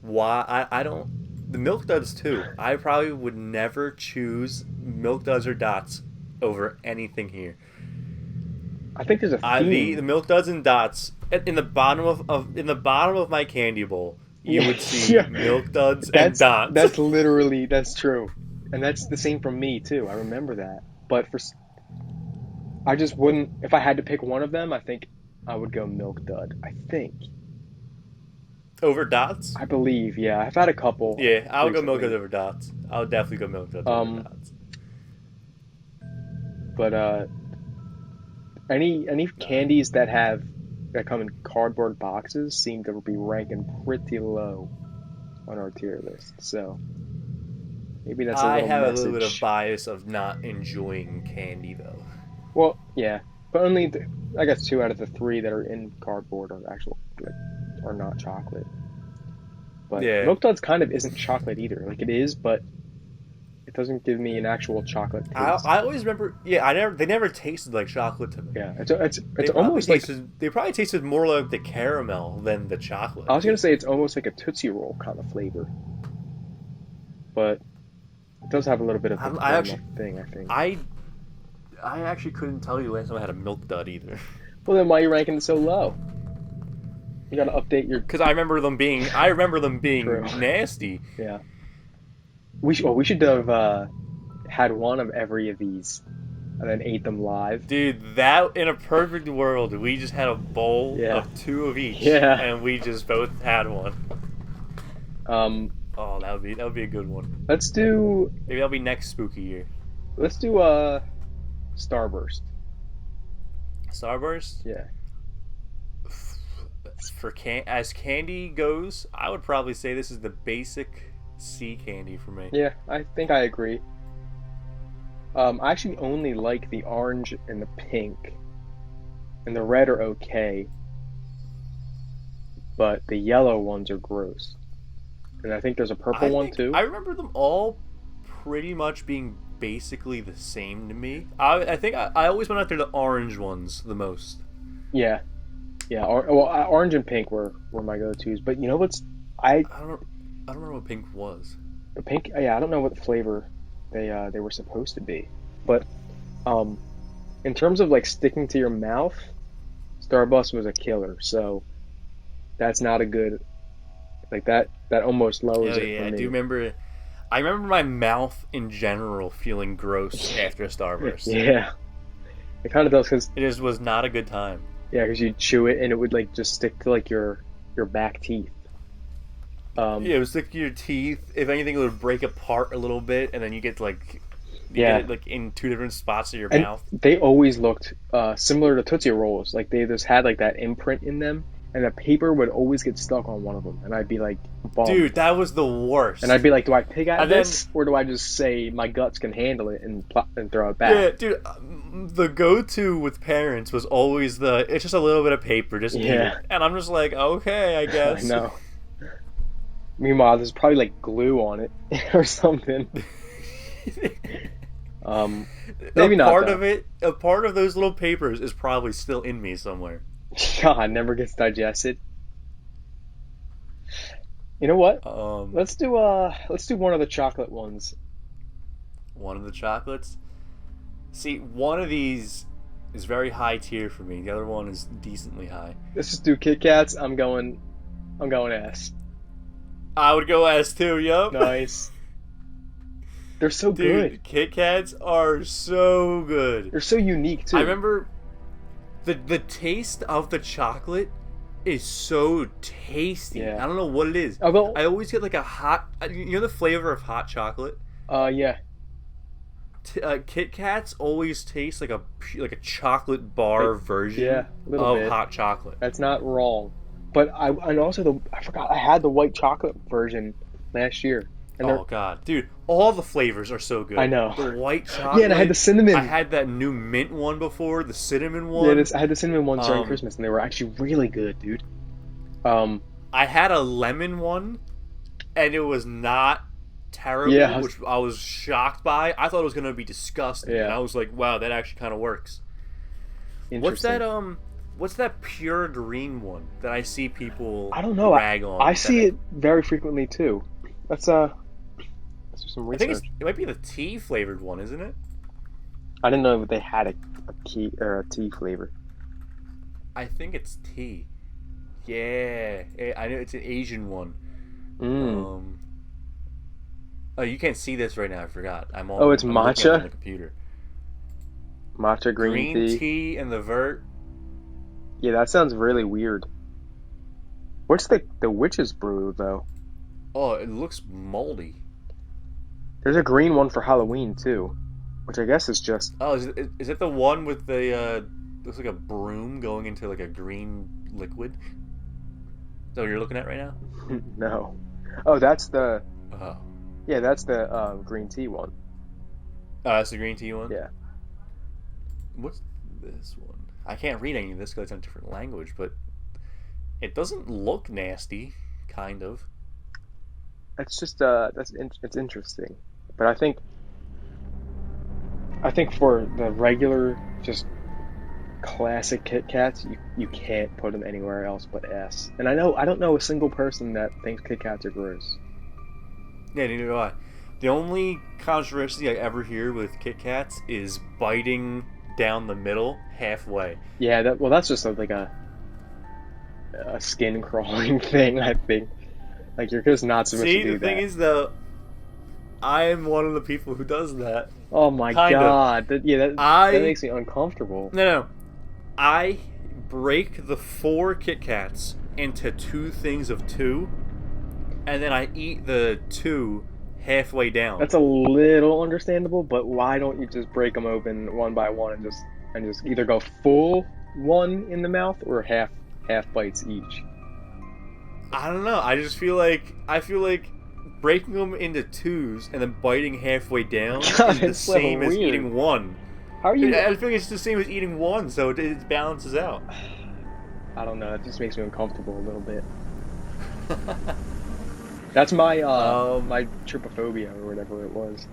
[SPEAKER 1] why. I don't. The Milk Duds too. I probably would never choose Milk Duds or Dots over anything here.
[SPEAKER 2] I think there's a theme.
[SPEAKER 1] The Milk Duds and Dots in the bottom of my candy bowl. You would see Milk Duds and Dots.
[SPEAKER 2] That's true, and that's the same from me too. I remember that, but I just wouldn't. If I had to pick one of them, I think I would go Milk Dud. I think.
[SPEAKER 1] Over Dots?
[SPEAKER 2] I believe, yeah. I've had a couple.
[SPEAKER 1] Yeah, I'll go Milk Duds over Dots. I'll definitely go Milk Duds over Dots.
[SPEAKER 2] But any candies that come in cardboard boxes seem to be ranking pretty low on our tier list. So maybe that's
[SPEAKER 1] I have a little bit of bias of not enjoying candy though.
[SPEAKER 2] Well, yeah, but only I guess 2 out of the 3 that are in cardboard are are not chocolate. But Milk Duds kind of isn't chocolate either. It is, but it doesn't give me an actual chocolate taste.
[SPEAKER 1] I always remember, they never tasted like chocolate to me.
[SPEAKER 2] Yeah, it's almost
[SPEAKER 1] they probably tasted more like the caramel than the chocolate.
[SPEAKER 2] I was gonna say it's almost like a Tootsie Roll kind of flavor, but it does have a little bit of the caramel thing. I think.
[SPEAKER 1] I actually couldn't tell you last time I had a Milk Dud either.
[SPEAKER 2] Well, then why are you ranking it so low? You gotta update your.
[SPEAKER 1] Because I remember them being nasty.
[SPEAKER 2] Yeah. We should have had one of every of these, and then ate them live.
[SPEAKER 1] Dude, that in a perfect world, we just had a bowl of 2 of each.
[SPEAKER 2] Yeah.
[SPEAKER 1] And we just both had one. Oh, that would be a good one.
[SPEAKER 2] Let's do.
[SPEAKER 1] Maybe that'll be next spooky year.
[SPEAKER 2] Let's do Starburst.
[SPEAKER 1] Starburst?
[SPEAKER 2] Yeah.
[SPEAKER 1] As candy goes, I would probably say this is the basic C candy for me.
[SPEAKER 2] Yeah, I think I agree. I actually only like the orange and the pink, and the red are okay, but the yellow ones are gross. And I think there's a purple
[SPEAKER 1] I
[SPEAKER 2] one
[SPEAKER 1] think
[SPEAKER 2] too.
[SPEAKER 1] I remember them all pretty much being basically the same to me. I think I always went after the orange ones the most.
[SPEAKER 2] Yeah, yeah. Orange and pink were my go-tos. But you know what's I
[SPEAKER 1] I don't I don't remember what pink was.
[SPEAKER 2] pink? Yeah, I don't know what flavor they were supposed to be. But um, in terms of like sticking to your mouth, Starburst was a killer. So that's not a good like that. That almost
[SPEAKER 1] Oh
[SPEAKER 2] lowers it for
[SPEAKER 1] yeah, I do
[SPEAKER 2] me.
[SPEAKER 1] remember. I remember my mouth in general feeling gross after a Starburst.
[SPEAKER 2] Yeah, it kind of does because
[SPEAKER 1] It just was not a good time.
[SPEAKER 2] yeah, because you chew it and it would like just stick to like your back teeth. Um,
[SPEAKER 1] Yeah, it would stick to your teeth. If anything, it would break apart a little bit, and then you get
[SPEAKER 2] yeah,
[SPEAKER 1] it like in two different spots of your
[SPEAKER 2] and
[SPEAKER 1] mouth.
[SPEAKER 2] they always looked similar to Tootsie Rolls. Like they just had like that imprint in them, and the paper would always get stuck on one of them, and I'd be like bummed.
[SPEAKER 1] Dude, that was the
[SPEAKER 2] And I'd
[SPEAKER 1] worst.
[SPEAKER 2] be like, do I pig out
[SPEAKER 1] And then,
[SPEAKER 2] this, or do I just say my guts can handle it and and throw it back?
[SPEAKER 1] yeah, dude, the go-to with parents was always it's just a little bit of paper, just eat it.
[SPEAKER 2] Yeah,
[SPEAKER 1] And I'm just like, okay, I
[SPEAKER 2] I
[SPEAKER 1] guess.
[SPEAKER 2] know. Meanwhile, there's probably like glue on it or something. Um,
[SPEAKER 1] A
[SPEAKER 2] maybe not
[SPEAKER 1] part
[SPEAKER 2] though.
[SPEAKER 1] of it, a part of those little papers is probably still in me somewhere.
[SPEAKER 2] God, never gets digested. You know what?
[SPEAKER 1] Um,
[SPEAKER 2] Let's do one of the chocolate ones.
[SPEAKER 1] one of the chocolates. See, one of these is very high tier for me. The other one is decently high.
[SPEAKER 2] Let's just do Kit Kats. I'm going S.
[SPEAKER 1] I would go S too, yup.
[SPEAKER 2] Nice. They're so good.
[SPEAKER 1] Dude, Kit Kats are so good.
[SPEAKER 2] They're so unique
[SPEAKER 1] I
[SPEAKER 2] too.
[SPEAKER 1] remember the taste of the chocolate is so tasty.
[SPEAKER 2] Yeah.
[SPEAKER 1] I don't know what it is.
[SPEAKER 2] Although,
[SPEAKER 1] I always get like a hot, you know the flavor of hot chocolate?
[SPEAKER 2] yeah,
[SPEAKER 1] Kit Kats always taste like a chocolate bar
[SPEAKER 2] like,
[SPEAKER 1] version
[SPEAKER 2] yeah, a little
[SPEAKER 1] of
[SPEAKER 2] bit.
[SPEAKER 1] hot chocolate.
[SPEAKER 2] That's not wrong. But and also I forgot I had the white chocolate version last year, and
[SPEAKER 1] Oh god, dude, all the flavors are so good.
[SPEAKER 2] I know.
[SPEAKER 1] The white
[SPEAKER 2] yeah, and I had
[SPEAKER 1] chocolate.
[SPEAKER 2] the cinnamon.
[SPEAKER 1] I had that new mint one before, the cinnamon
[SPEAKER 2] Yeah,
[SPEAKER 1] one.
[SPEAKER 2] I had the cinnamon ones during
[SPEAKER 1] Um,
[SPEAKER 2] Christmas, and they were actually really good, dude. Um,
[SPEAKER 1] I had a lemon one, and it was not terrible,
[SPEAKER 2] Yeah.
[SPEAKER 1] which I was shocked by. I thought it was gonna be disgusting, and
[SPEAKER 2] Yeah.
[SPEAKER 1] I was like, wow, that actually kind of works. What's
[SPEAKER 2] interesting.
[SPEAKER 1] that? What's that pure green one that I see people
[SPEAKER 2] I don't know.
[SPEAKER 1] rag on?
[SPEAKER 2] I see it very frequently too. Let's do some
[SPEAKER 1] I think
[SPEAKER 2] research.
[SPEAKER 1] it might be the tea flavored one, isn't it?
[SPEAKER 2] I didn't know that they had a key or a tea flavor.
[SPEAKER 1] I think it's tea. Yeah, I know it's an Asian one.
[SPEAKER 2] Mm.
[SPEAKER 1] Oh, you can't see this right now. I forgot.
[SPEAKER 2] Oh, it's
[SPEAKER 1] I'm looking at it
[SPEAKER 2] matcha?
[SPEAKER 1] on the computer.
[SPEAKER 2] Matcha green tea.
[SPEAKER 1] tea and the vert.
[SPEAKER 2] Yeah, that sounds really weird. What's the witch's brew though?
[SPEAKER 1] Oh, it looks moldy.
[SPEAKER 2] There's a green one for Halloween too, which I guess is just
[SPEAKER 1] Oh, is it the one with the looks like a broom going into like a green liquid? Is that what you're looking at right now?
[SPEAKER 2] no. Oh, that's the
[SPEAKER 1] Oh,
[SPEAKER 2] yeah, that's the green tea one.
[SPEAKER 1] that's the green tea one.
[SPEAKER 2] Yeah.
[SPEAKER 1] What's this one? I can't read any of this because it's in a different language, but it doesn't look nasty. Kind of.
[SPEAKER 2] It's just it's interesting, but I think for the regular just classic Kit Kats, you can't put them anywhere else but S. And I don't know a single person that thinks Kit Kats are gross.
[SPEAKER 1] Yeah, neither do I. The only controversy I ever hear with Kit Kats is biting down the middle halfway.
[SPEAKER 2] Yeah, that's just like a skin crawling thing. I think like you're just not supposed
[SPEAKER 1] See,
[SPEAKER 2] to do
[SPEAKER 1] the thing
[SPEAKER 2] that.
[SPEAKER 1] is though, I am one of the people who does that.
[SPEAKER 2] Oh my
[SPEAKER 1] Kind of.
[SPEAKER 2] God, that
[SPEAKER 1] I
[SPEAKER 2] makes me uncomfortable.
[SPEAKER 1] no, I break the 4 Kit Kats into 2 things of 2, and then I eat the 2 halfway down.
[SPEAKER 2] That's a little understandable, but why don't you just break them open one by one and just either go full one in the mouth or half bites each?
[SPEAKER 1] I don't know. I feel like breaking them into twos and then biting halfway down
[SPEAKER 2] God,
[SPEAKER 1] is the
[SPEAKER 2] it's so
[SPEAKER 1] same as
[SPEAKER 2] weird.
[SPEAKER 1] eating one.
[SPEAKER 2] How are you?
[SPEAKER 1] I think it's the same as eating one, so it balances out.
[SPEAKER 2] I don't know. It just makes me uncomfortable a little bit. That's my my trypophobia or whatever it was.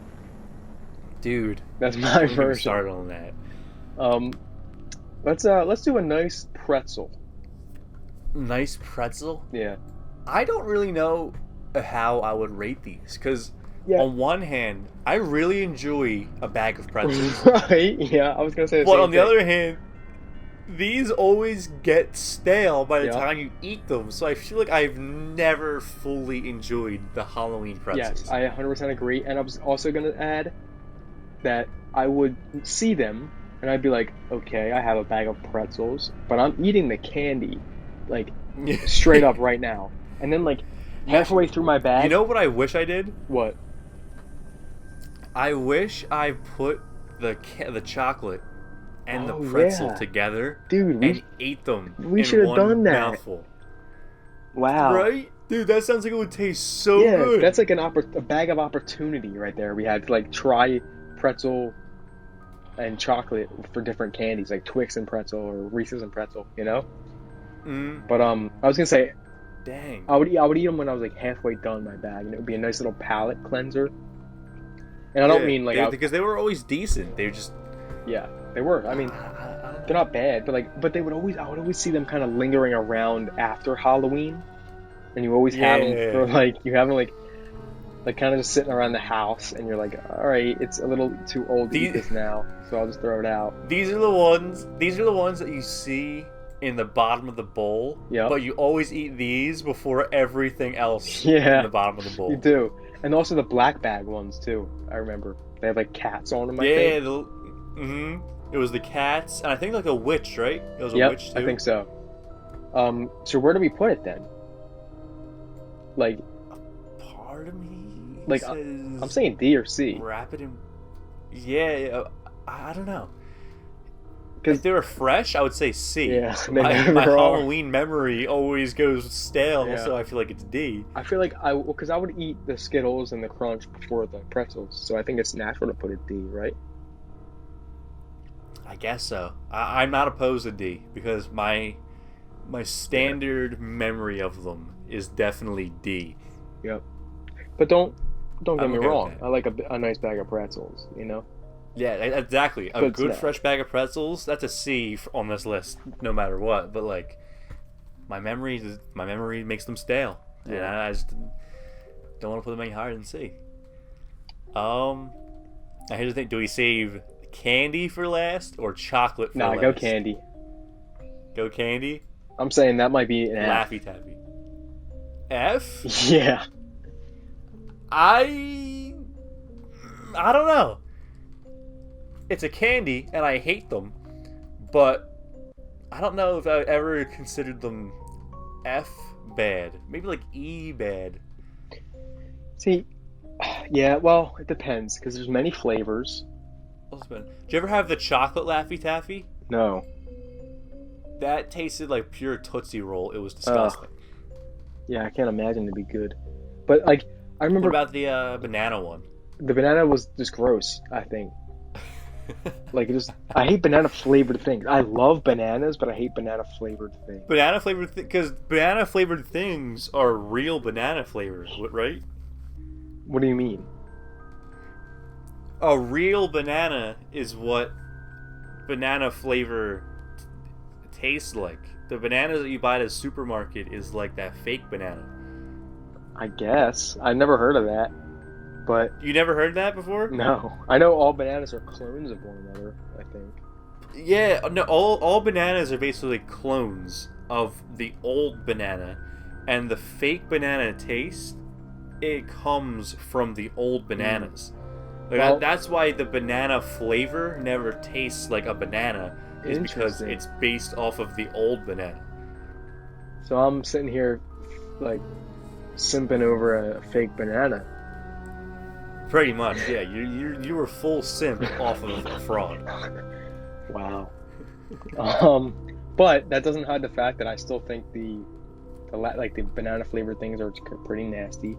[SPEAKER 1] Dude,
[SPEAKER 2] That's my
[SPEAKER 1] don't get me
[SPEAKER 2] version.
[SPEAKER 1] started on that.
[SPEAKER 2] Let's do a nice pretzel.
[SPEAKER 1] Nice pretzel.
[SPEAKER 2] Yeah.
[SPEAKER 1] I don't really know how I would rate these because
[SPEAKER 2] Yeah.
[SPEAKER 1] on one hand, I really enjoy a bag of pretzels,
[SPEAKER 2] Right? Yeah, I was gonna say the
[SPEAKER 1] but
[SPEAKER 2] same
[SPEAKER 1] on the
[SPEAKER 2] thing.
[SPEAKER 1] other hand, these always get stale by the
[SPEAKER 2] Yeah.
[SPEAKER 1] time you eat them. So I feel like I've never fully enjoyed the Halloween pretzels.
[SPEAKER 2] Yes, I 100% agree. And I was also gonna add that I would see them and I'd be like, okay, I have a bag of pretzels, but I'm eating the candy, like straight up right now. And then like halfway through my bag,
[SPEAKER 1] You know what I wish I did?
[SPEAKER 2] what?
[SPEAKER 1] I wish I put the chocolate and
[SPEAKER 2] Oh,
[SPEAKER 1] the pretzel
[SPEAKER 2] yeah.
[SPEAKER 1] together
[SPEAKER 2] Dude,
[SPEAKER 1] and ate them
[SPEAKER 2] we
[SPEAKER 1] in
[SPEAKER 2] should have
[SPEAKER 1] one
[SPEAKER 2] done that.
[SPEAKER 1] mouthful.
[SPEAKER 2] Wow.
[SPEAKER 1] Right? Dude, that sounds like it would taste so
[SPEAKER 2] Yeah,
[SPEAKER 1] good.
[SPEAKER 2] that's like a bag of opportunity right there. We had to like try pretzel and chocolate for different candies, like Twix and pretzel or Reese's and pretzel, you know? But I was gonna say
[SPEAKER 1] Dang.
[SPEAKER 2] I would eat them when I was like halfway done my bag, and it would be a nice little palate cleanser. And I don't mean like
[SPEAKER 1] because they were always decent. They were just
[SPEAKER 2] yeah, they were. I mean, they're not bad, but they would always I would always see them kind of lingering around after Halloween, and you always have them for like you have them like kind of just sitting around the house, and you're like, all right, it's a little too old to eat this now, so I'll just throw it out.
[SPEAKER 1] These are the ones. These are the ones that you see in the bottom of the bowl.
[SPEAKER 2] Yep.
[SPEAKER 1] But you always eat these before everything else
[SPEAKER 2] Yeah,
[SPEAKER 1] in the bottom of the bowl.
[SPEAKER 2] You do, and also the black bag ones too. I remember they have like cats on them. I
[SPEAKER 1] Yeah.
[SPEAKER 2] think.
[SPEAKER 1] It was the cats, and I think like a witch, right? It was a
[SPEAKER 2] Yep,
[SPEAKER 1] witch too.
[SPEAKER 2] I think so. So where do we put it then? Like,
[SPEAKER 1] Part of me
[SPEAKER 2] Like,
[SPEAKER 1] says
[SPEAKER 2] I'm saying D or C.
[SPEAKER 1] wrap it in. Yeah, I don't know.
[SPEAKER 2] Because
[SPEAKER 1] If they were fresh, I would say C.
[SPEAKER 2] yeah, they
[SPEAKER 1] My
[SPEAKER 2] never are.
[SPEAKER 1] Halloween memory always goes stale,
[SPEAKER 2] Yeah.
[SPEAKER 1] so I feel like it's D.
[SPEAKER 2] I feel like because I would eat the Skittles and the Crunch before the pretzels, so I think it's natural to put a D, right?
[SPEAKER 1] I guess so. I'm not opposed to D because my standard memory of them is definitely D.
[SPEAKER 2] Yep. But don't get
[SPEAKER 1] I'm
[SPEAKER 2] me
[SPEAKER 1] okay with
[SPEAKER 2] wrong.
[SPEAKER 1] that.
[SPEAKER 2] I like a nice bag of pretzels, you know.
[SPEAKER 1] Yeah, exactly. A
[SPEAKER 2] Good
[SPEAKER 1] good
[SPEAKER 2] snack.
[SPEAKER 1] fresh bag of pretzels, that's a C on this list, no matter what. But like, my memory makes them stale, and
[SPEAKER 2] Yeah.
[SPEAKER 1] I just don't want to put them any higher than C. Now here's the thing: do we save candy for last or chocolate for
[SPEAKER 2] Nah,
[SPEAKER 1] last?
[SPEAKER 2] go candy.
[SPEAKER 1] Go candy.
[SPEAKER 2] I'm saying that might be an F.
[SPEAKER 1] Laffy Taffy. F.
[SPEAKER 2] Yeah.
[SPEAKER 1] I don't know. It's a candy, and I hate them, but I don't know if I ever considered them F bad. Maybe like E bad.
[SPEAKER 2] See, yeah, well, it depends because there's many flavors.
[SPEAKER 1] What's bad? Did you ever have the chocolate Laffy Taffy?
[SPEAKER 2] No.
[SPEAKER 1] That tasted like pure Tootsie Roll. It was disgusting.
[SPEAKER 2] Yeah, I can't imagine it'd be good. But like, I remember
[SPEAKER 1] What about the banana one?
[SPEAKER 2] the banana was just gross, I think. Like, I hate banana flavored things. I love bananas, but I hate banana flavored things.
[SPEAKER 1] Banana flavored because banana flavored things are real banana flavors, right?
[SPEAKER 2] What do you mean?
[SPEAKER 1] A real banana is what banana flavor tastes like. The bananas that you buy at a supermarket is like that fake banana.
[SPEAKER 2] I guess. I've never heard of that. But
[SPEAKER 1] You never heard that before?
[SPEAKER 2] no. I know all bananas are clones of one another, I think.
[SPEAKER 1] Yeah, no, all bananas are basically clones of the old banana, and the fake banana taste, it comes from the old bananas. Like,
[SPEAKER 2] Well-
[SPEAKER 1] that's why the banana flavor never tastes like a banana, is because
[SPEAKER 2] Interesting.
[SPEAKER 1] it's based off of the old banana.
[SPEAKER 2] So I'm sitting here, like, simping over a fake banana.
[SPEAKER 1] Pretty much, yeah. You were full simp off of a fraud.
[SPEAKER 2] Wow. But that doesn't hide the fact that I still think the banana flavored things are pretty nasty.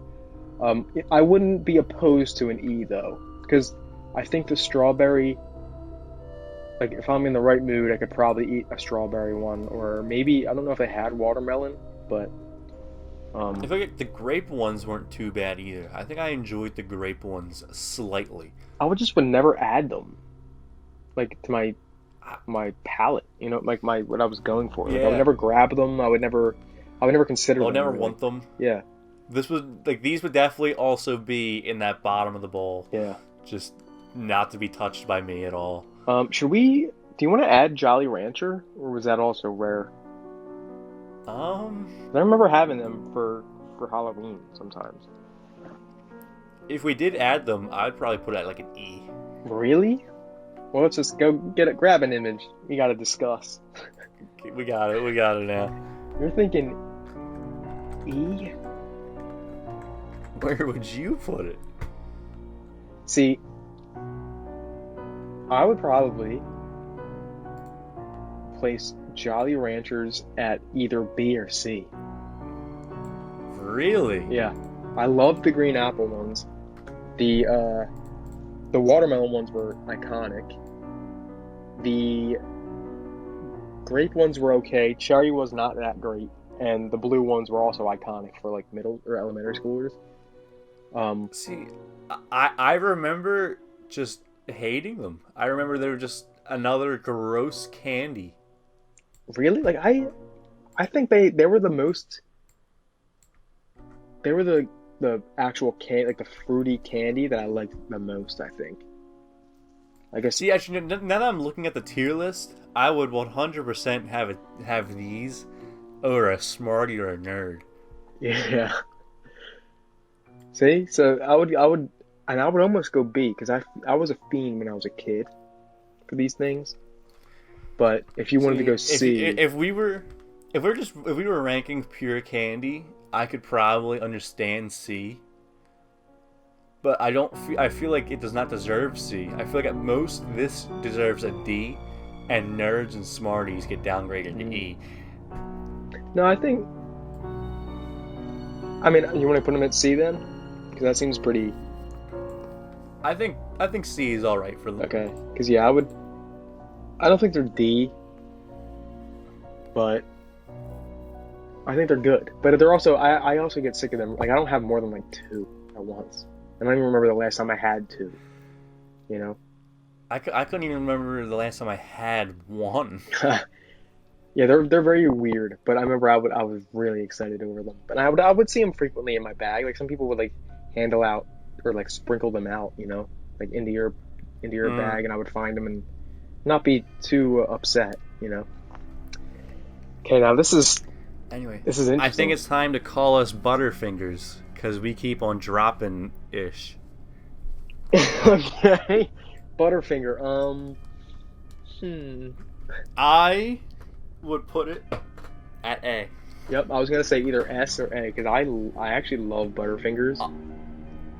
[SPEAKER 2] I wouldn't be opposed to an E though, because I think the strawberry, like if I'm in the right mood, I could probably eat a strawberry one, or maybe I don't know if they had watermelon, but
[SPEAKER 1] I feel like the grape ones weren't too bad either. I think I enjoyed the grape ones slightly.
[SPEAKER 2] I would never add them, like to my palate, you know, like my what I was going for. Like I would
[SPEAKER 1] Yeah.
[SPEAKER 2] never grab them. I would never consider
[SPEAKER 1] I'll
[SPEAKER 2] them.
[SPEAKER 1] never
[SPEAKER 2] Really.
[SPEAKER 1] want them.
[SPEAKER 2] Yeah,
[SPEAKER 1] These would definitely also be in that bottom of the bowl.
[SPEAKER 2] yeah.
[SPEAKER 1] Just not to be touched by me at all.
[SPEAKER 2] Should we? Do you want to add Jolly Rancher, or was that also rare? I remember having them for Halloween sometimes.
[SPEAKER 1] If we did add them, I'd probably put it at like an E.
[SPEAKER 2] Really? Well, let's just go grab an image. We gotta discuss.
[SPEAKER 1] We got it now.
[SPEAKER 2] You're thinking E?
[SPEAKER 1] Where would you put it?
[SPEAKER 2] See, I would probably place Jolly Ranchers at either B or C.
[SPEAKER 1] Really?
[SPEAKER 2] Yeah, I love the green apple ones. The watermelon ones were iconic. The grape ones were okay. Cherry was not that great, and the blue ones were also iconic for like middle or elementary schoolers.
[SPEAKER 1] See, I remember just hating them. I remember they were just another gross candy.
[SPEAKER 2] Really, like I think they were the most. They were the actual candy, like the fruity candy that I liked the most. I think. I guess.
[SPEAKER 1] See, actually, now that I'm looking at the tier list, I would 100% have these over a Smartie or a Nerd.
[SPEAKER 2] Yeah. See, so I would almost go B because I was a fiend when I was a kid for these things. But if you wanted to go C,
[SPEAKER 1] if we were ranking pure candy, I could probably understand C. But I feel like it does not deserve C. I feel like at most this deserves a D, and Nerds and Smarties get downgraded to E.
[SPEAKER 2] no, I think. I mean, you want to put them at C then? Because that seems pretty.
[SPEAKER 1] I think C is all right for them.
[SPEAKER 2] Okay, because yeah, I don't think they're D, but I think they're good. But they're also, I also get sick of them. Like I don't have more than like 2 at once. I don't even remember the last time I had 2. You know?
[SPEAKER 1] I couldn't even remember the last time I had 1.
[SPEAKER 2] Yeah, they're very weird. But I remember I was really excited over them. But I would see them frequently in my bag. Like some people would like handle out or like sprinkle them out. You know, like into your bag, and I would find them and not be too upset. You know. Okay, now this is interesting.
[SPEAKER 1] I think it's time to call us Butterfingers because we keep on dropping ish.
[SPEAKER 2] Okay, Butterfinger.
[SPEAKER 1] I would put it at A.
[SPEAKER 2] Yep, I was gonna say either S or A because I actually love Butterfingers.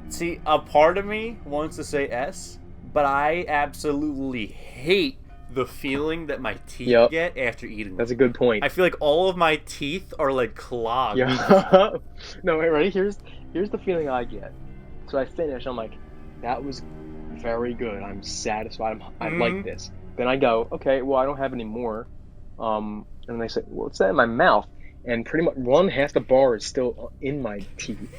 [SPEAKER 1] See, a part of me wants to say S, but I absolutely hate the feeling that my teeth get after eating them.
[SPEAKER 2] That's a good point.
[SPEAKER 1] I feel like all of my teeth are like clogged.
[SPEAKER 2] Yeah. No, wait, ready? Here's the feeling I get. So I finish. I'm like, that was very good. I'm satisfied. I like this. Then I go, okay, well I don't have any more. And they say, well, what's that in my mouth? And pretty much half the bar is still in my teeth.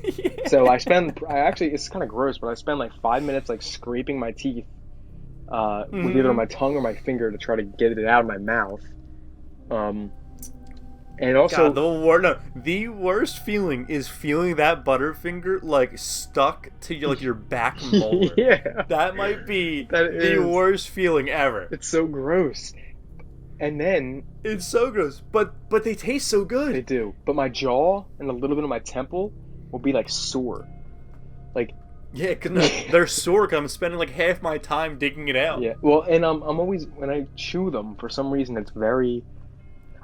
[SPEAKER 2] Yeah. So I actually, it's kind of gross, but I spend like 5 minutes like scraping my teeth with either my tongue or my finger to try to get it out of my mouth. And also,
[SPEAKER 1] God, the worst feeling is feeling that Butterfinger like stuck to your back molar.
[SPEAKER 2] Yeah,
[SPEAKER 1] that might be the worst feeling ever.
[SPEAKER 2] It's so gross. And then
[SPEAKER 1] it's so gross, but they taste so good.
[SPEAKER 2] They do, but my jaw and a little bit of my temple will be like sore, like.
[SPEAKER 1] Yeah, because they're sore. Cause I'm spending like half my time digging it out.
[SPEAKER 2] Yeah, well, and I'm always when I chew them for some reason it's very.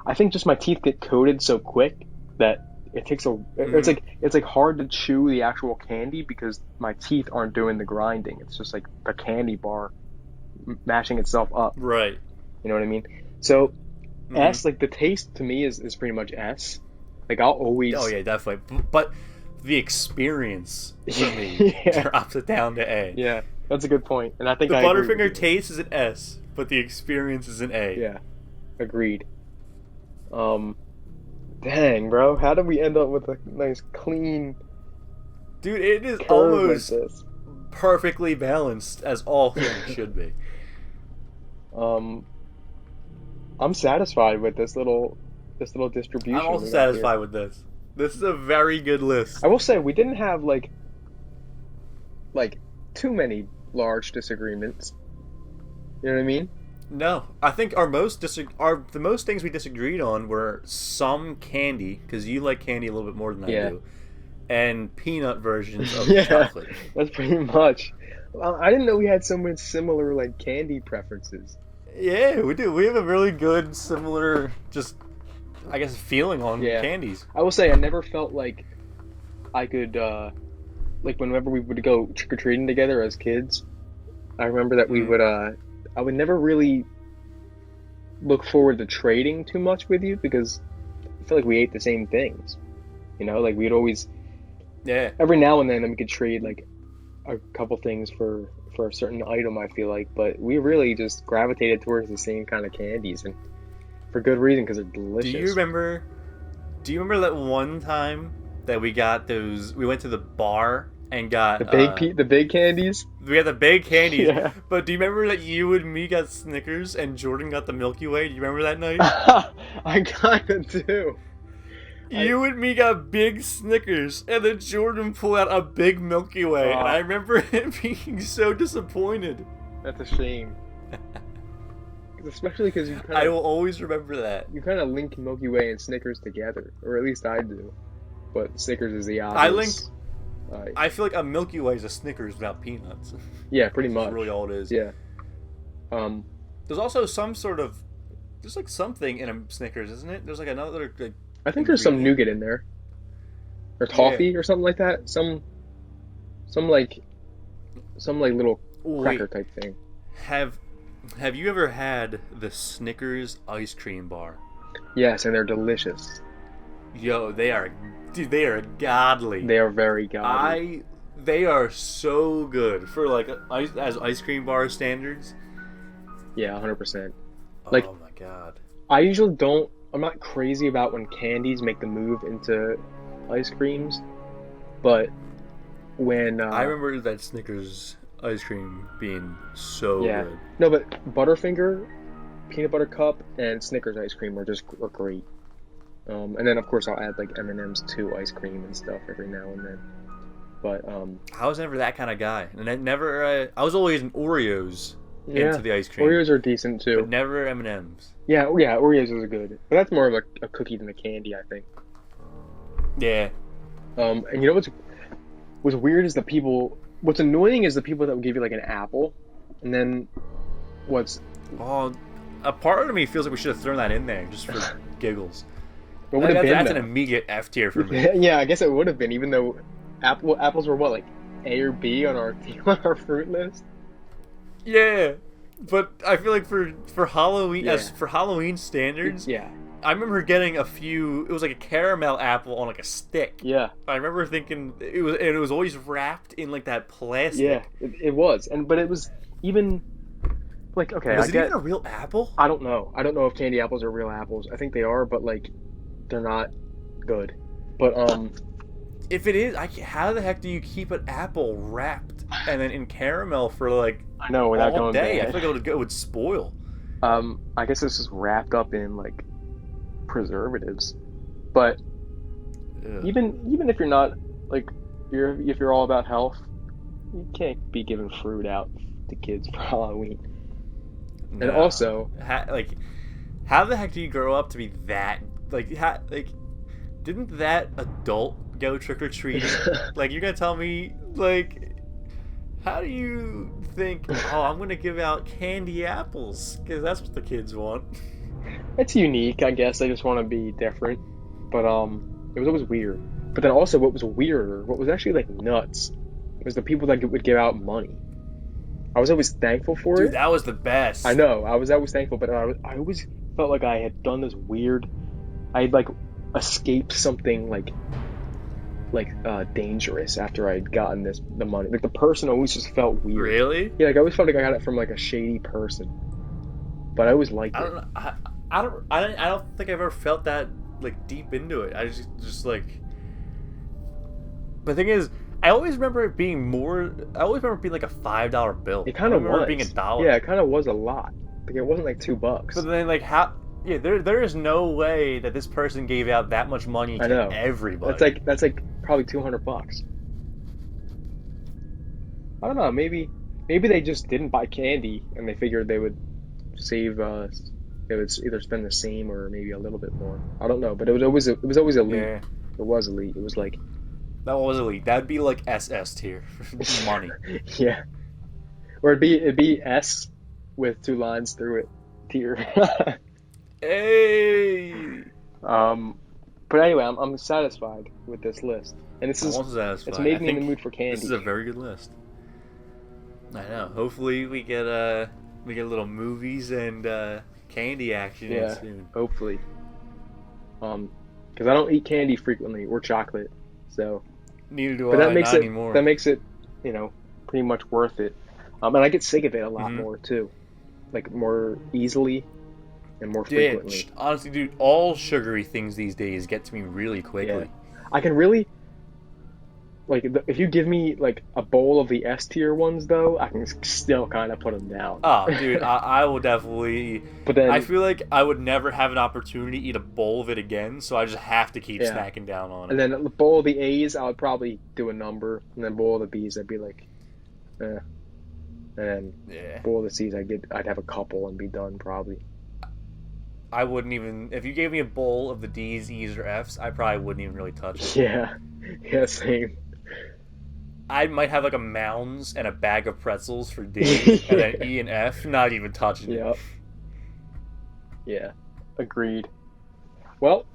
[SPEAKER 2] I think just my teeth get coated so quick that it takes it's like hard to chew the actual candy because my teeth aren't doing the grinding. It's just like the candy bar mashing itself up.
[SPEAKER 1] Right.
[SPEAKER 2] You know what I mean? So S, like the taste to me is pretty much S. Like I'll always.
[SPEAKER 1] Oh yeah, definitely. But the experience for me drops it down to A.
[SPEAKER 2] Yeah, that's a good point, and I think
[SPEAKER 1] the
[SPEAKER 2] I
[SPEAKER 1] Butterfinger taste is an S, but the experience is an A.
[SPEAKER 2] Yeah, agreed. Dang, bro, how did we end up with a nice clean
[SPEAKER 1] Dude, it is
[SPEAKER 2] curve
[SPEAKER 1] almost
[SPEAKER 2] like this?
[SPEAKER 1] perfectly balanced, as all things should be.
[SPEAKER 2] I'm satisfied with this little distribution.
[SPEAKER 1] I'm also satisfied with this. This is a very good list.
[SPEAKER 2] I will say we didn't have like too many large disagreements. You know what I mean?
[SPEAKER 1] No, I think the most things we disagreed on were some candy, because you like candy a little bit more than I do, and peanut versions of chocolate.
[SPEAKER 2] That's pretty much. I didn't know we had so much similar like candy preferences.
[SPEAKER 1] Yeah, we do. We have a really good similar, just I guess, feeling on candies.
[SPEAKER 2] I will say I never felt like I could like whenever we would go trick or treating together as kids. I remember that we would I would never really look forward to trading too much with you because I feel like we ate the same things. You know, like we'd always every now and then we could trade like a couple things for a certain item, I feel like, but we really just gravitated towards the same kind of candies, and for good reason, because they're delicious.
[SPEAKER 1] Do you remember that one time that we got those? We went to the bar and got
[SPEAKER 2] the big candies.
[SPEAKER 1] We had the big candies. Yeah. But do you remember that you and me got Snickers and Jordan got the Milky Way? Do you remember that night?
[SPEAKER 2] I kinda do.
[SPEAKER 1] You and me got big Snickers, and then Jordan pulled out a big Milky Way, and I remember him being so disappointed.
[SPEAKER 2] That's a shame. Especially because
[SPEAKER 1] I will always remember that.
[SPEAKER 2] You kind of link Milky Way and Snickers together, or at least I do. But Snickers is the obvious.
[SPEAKER 1] I feel like a Milky Way is a Snickers without peanuts.
[SPEAKER 2] Yeah, pretty much.
[SPEAKER 1] That's really all it is.
[SPEAKER 2] Yeah.
[SPEAKER 1] There's also there's like something in a Snickers, isn't it? There's like another like.
[SPEAKER 2] I think there's some nougat in there, or toffee or something like that. Some like little cracker type thing.
[SPEAKER 1] Have you ever had the Snickers ice cream bar?
[SPEAKER 2] Yes, and they're delicious.
[SPEAKER 1] Yo, they are godly.
[SPEAKER 2] They are very godly.
[SPEAKER 1] They are so good for like as ice cream bar standards.
[SPEAKER 2] Yeah, 100%. Like,
[SPEAKER 1] oh my god.
[SPEAKER 2] I usually don't. I'm not crazy about when candies make the move into ice creams, but when
[SPEAKER 1] I remember that Snickers ice cream being so good.
[SPEAKER 2] No, but Butterfinger, peanut butter cup, and Snickers ice cream are great. And then of course I'll add like M&M's to ice cream and stuff every now and then. But
[SPEAKER 1] I was never that kind of guy, and I was always an Oreos into the ice cream.
[SPEAKER 2] Oreos are decent too,
[SPEAKER 1] but never M&M's.
[SPEAKER 2] Yeah, Oreos is good, but that's more of a cookie than a candy, I think.
[SPEAKER 1] Yeah.
[SPEAKER 2] And you know what's weird is what's annoying is the people that will give you like an apple, and then
[SPEAKER 1] a part of me feels like we should have thrown that in there just for giggles.
[SPEAKER 2] What would have been?
[SPEAKER 1] That's an immediate F tier for me.
[SPEAKER 2] Yeah, I guess it would have been, even though apples were like A or B on our fruit list.
[SPEAKER 1] Yeah. But I feel like for Halloween, as for Halloween standards, I remember getting a few. It was like a caramel apple on like a stick.
[SPEAKER 2] Yeah,
[SPEAKER 1] I remember thinking it was always wrapped in like that plastic.
[SPEAKER 2] Yeah, it was, but it was even like
[SPEAKER 1] Was it even a real apple?
[SPEAKER 2] I don't know. I don't know if candy apples are real apples. I think they are, but like they're not good. But
[SPEAKER 1] if it is, how the heck do you keep an apple wrapped and then in caramel for like?
[SPEAKER 2] I know, without
[SPEAKER 1] all
[SPEAKER 2] going
[SPEAKER 1] day.
[SPEAKER 2] bad.
[SPEAKER 1] I feel like it would spoil.
[SPEAKER 2] I guess this is wrapped up in like preservatives, but even if you're not like if you're all about health, you can't be giving fruit out to kids for Halloween. No. And also,
[SPEAKER 1] how the heck do you grow up to be that didn't that adult go trick or treating? Like, you're gonna tell me like. How do you think, I'm going to give out candy apples? Because that's what the kids want.
[SPEAKER 2] It's unique, I guess. I just want to be different. But it was always weird. But then also what was weirder, what was actually like nuts, was the people that would give out money. I was always thankful for it.
[SPEAKER 1] Dude, that was the best.
[SPEAKER 2] I know. I was always thankful, but I always felt like I had done this weird... I had like escaped something like dangerous after I'd gotten the money. Like the person always just felt weird.
[SPEAKER 1] Really?
[SPEAKER 2] Yeah, like I always felt like I got it from like a shady person, but I always liked
[SPEAKER 1] I
[SPEAKER 2] it.
[SPEAKER 1] don't know. I don't think I've ever felt that like deep into it. I just like. The thing is, I always remember it being more. I always remember it being like a $5 bill.
[SPEAKER 2] It kind of
[SPEAKER 1] remember
[SPEAKER 2] was.
[SPEAKER 1] it being $1.
[SPEAKER 2] Yeah, it kind of was a lot. Like it wasn't like $2.
[SPEAKER 1] But then like how? Yeah, there is no way that this person gave out that much money
[SPEAKER 2] I
[SPEAKER 1] to
[SPEAKER 2] know.
[SPEAKER 1] everybody.
[SPEAKER 2] That's like probably $200. I don't know. Maybe they just didn't buy candy and they figured they would save. They would either spend the same or maybe a little bit more. I don't know, but it was always elite.
[SPEAKER 1] Yeah,
[SPEAKER 2] It was elite. It was like
[SPEAKER 1] that was elite. That'd be like SS tier money.
[SPEAKER 2] yeah, or it'd be S with 2 lines through it tier.
[SPEAKER 1] Hey.
[SPEAKER 2] But anyway, I'm satisfied with this list, and
[SPEAKER 1] I'm also satisfied.
[SPEAKER 2] it's made
[SPEAKER 1] I
[SPEAKER 2] me in the
[SPEAKER 1] think
[SPEAKER 2] mood for candy.
[SPEAKER 1] This is a very good list. I know. Hopefully we get a little movies and candy action in soon.
[SPEAKER 2] Hopefully. Because I don't eat candy frequently or chocolate, so.
[SPEAKER 1] Neither do
[SPEAKER 2] But
[SPEAKER 1] I.
[SPEAKER 2] that makes
[SPEAKER 1] not
[SPEAKER 2] it
[SPEAKER 1] anymore.
[SPEAKER 2] that makes it, pretty much worth it. And I get sick of it a lot more too, like more easily and more frequently.
[SPEAKER 1] Honestly, dude, all sugary things these days get to me really quickly.
[SPEAKER 2] Yeah. I can really, like, if you give me like a bowl of the S tier ones, though, I can still kind of put them down.
[SPEAKER 1] Oh, dude, I will definitely.
[SPEAKER 2] But then
[SPEAKER 1] I feel like I would never have an opportunity to eat a bowl of it again, so I just have to keep snacking down on it.
[SPEAKER 2] And then the bowl of the A's, I would probably do a number, and then bowl of the B's, I'd be like, and then bowl of the C's, I'd have a couple and be done probably.
[SPEAKER 1] I wouldn't even. If you gave me a bowl of the D's, E's, or F's, I probably wouldn't even really touch it.
[SPEAKER 2] Yeah, same.
[SPEAKER 1] I might have like a Mounds and a bag of pretzels for D, and then E and F, not even touching it.
[SPEAKER 2] Yeah, agreed. Well,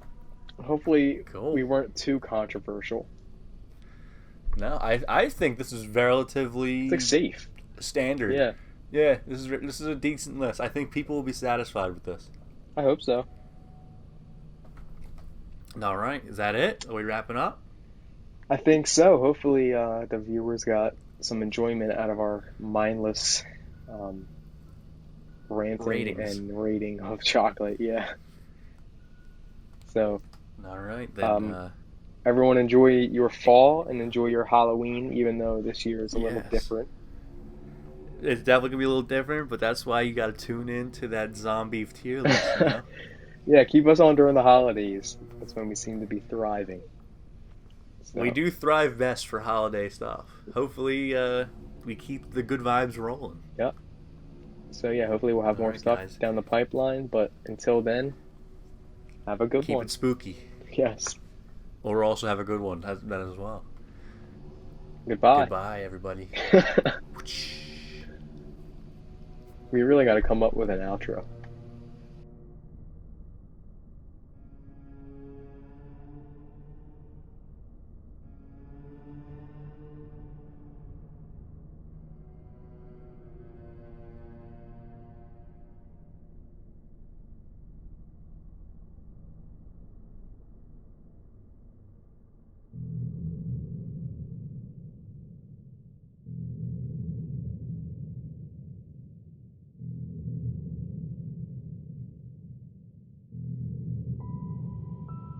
[SPEAKER 2] hopefully we weren't too controversial.
[SPEAKER 1] No, I think this is relatively
[SPEAKER 2] it's like safe,
[SPEAKER 1] standard. Yeah. This is a decent list. I think people will be satisfied with this.
[SPEAKER 2] I hope so.
[SPEAKER 1] All right, is that it? Are we wrapping up?
[SPEAKER 2] I think so. Hopefully, the viewers got some enjoyment out of our mindless ranting and rating of chocolate. Yeah. So.
[SPEAKER 1] All right then.
[SPEAKER 2] Everyone enjoy your fall and enjoy your Halloween, even though this year is a little different.
[SPEAKER 1] It's definitely gonna be a little different, but that's why you gotta tune in to that ZomBeef tier list. You know?
[SPEAKER 2] Yeah, keep us on during the holidays. That's when we seem to be thriving. So.
[SPEAKER 1] We do thrive best for holiday stuff. Hopefully, we keep the good vibes rolling.
[SPEAKER 2] Yep. So yeah, hopefully we'll have more stuff down the pipeline. But until then, have a good one.
[SPEAKER 1] Keep it spooky.
[SPEAKER 2] Yes.
[SPEAKER 1] Or also have a good one that as well.
[SPEAKER 2] Goodbye.
[SPEAKER 1] Goodbye, everybody.
[SPEAKER 2] We really got to come up with an outro.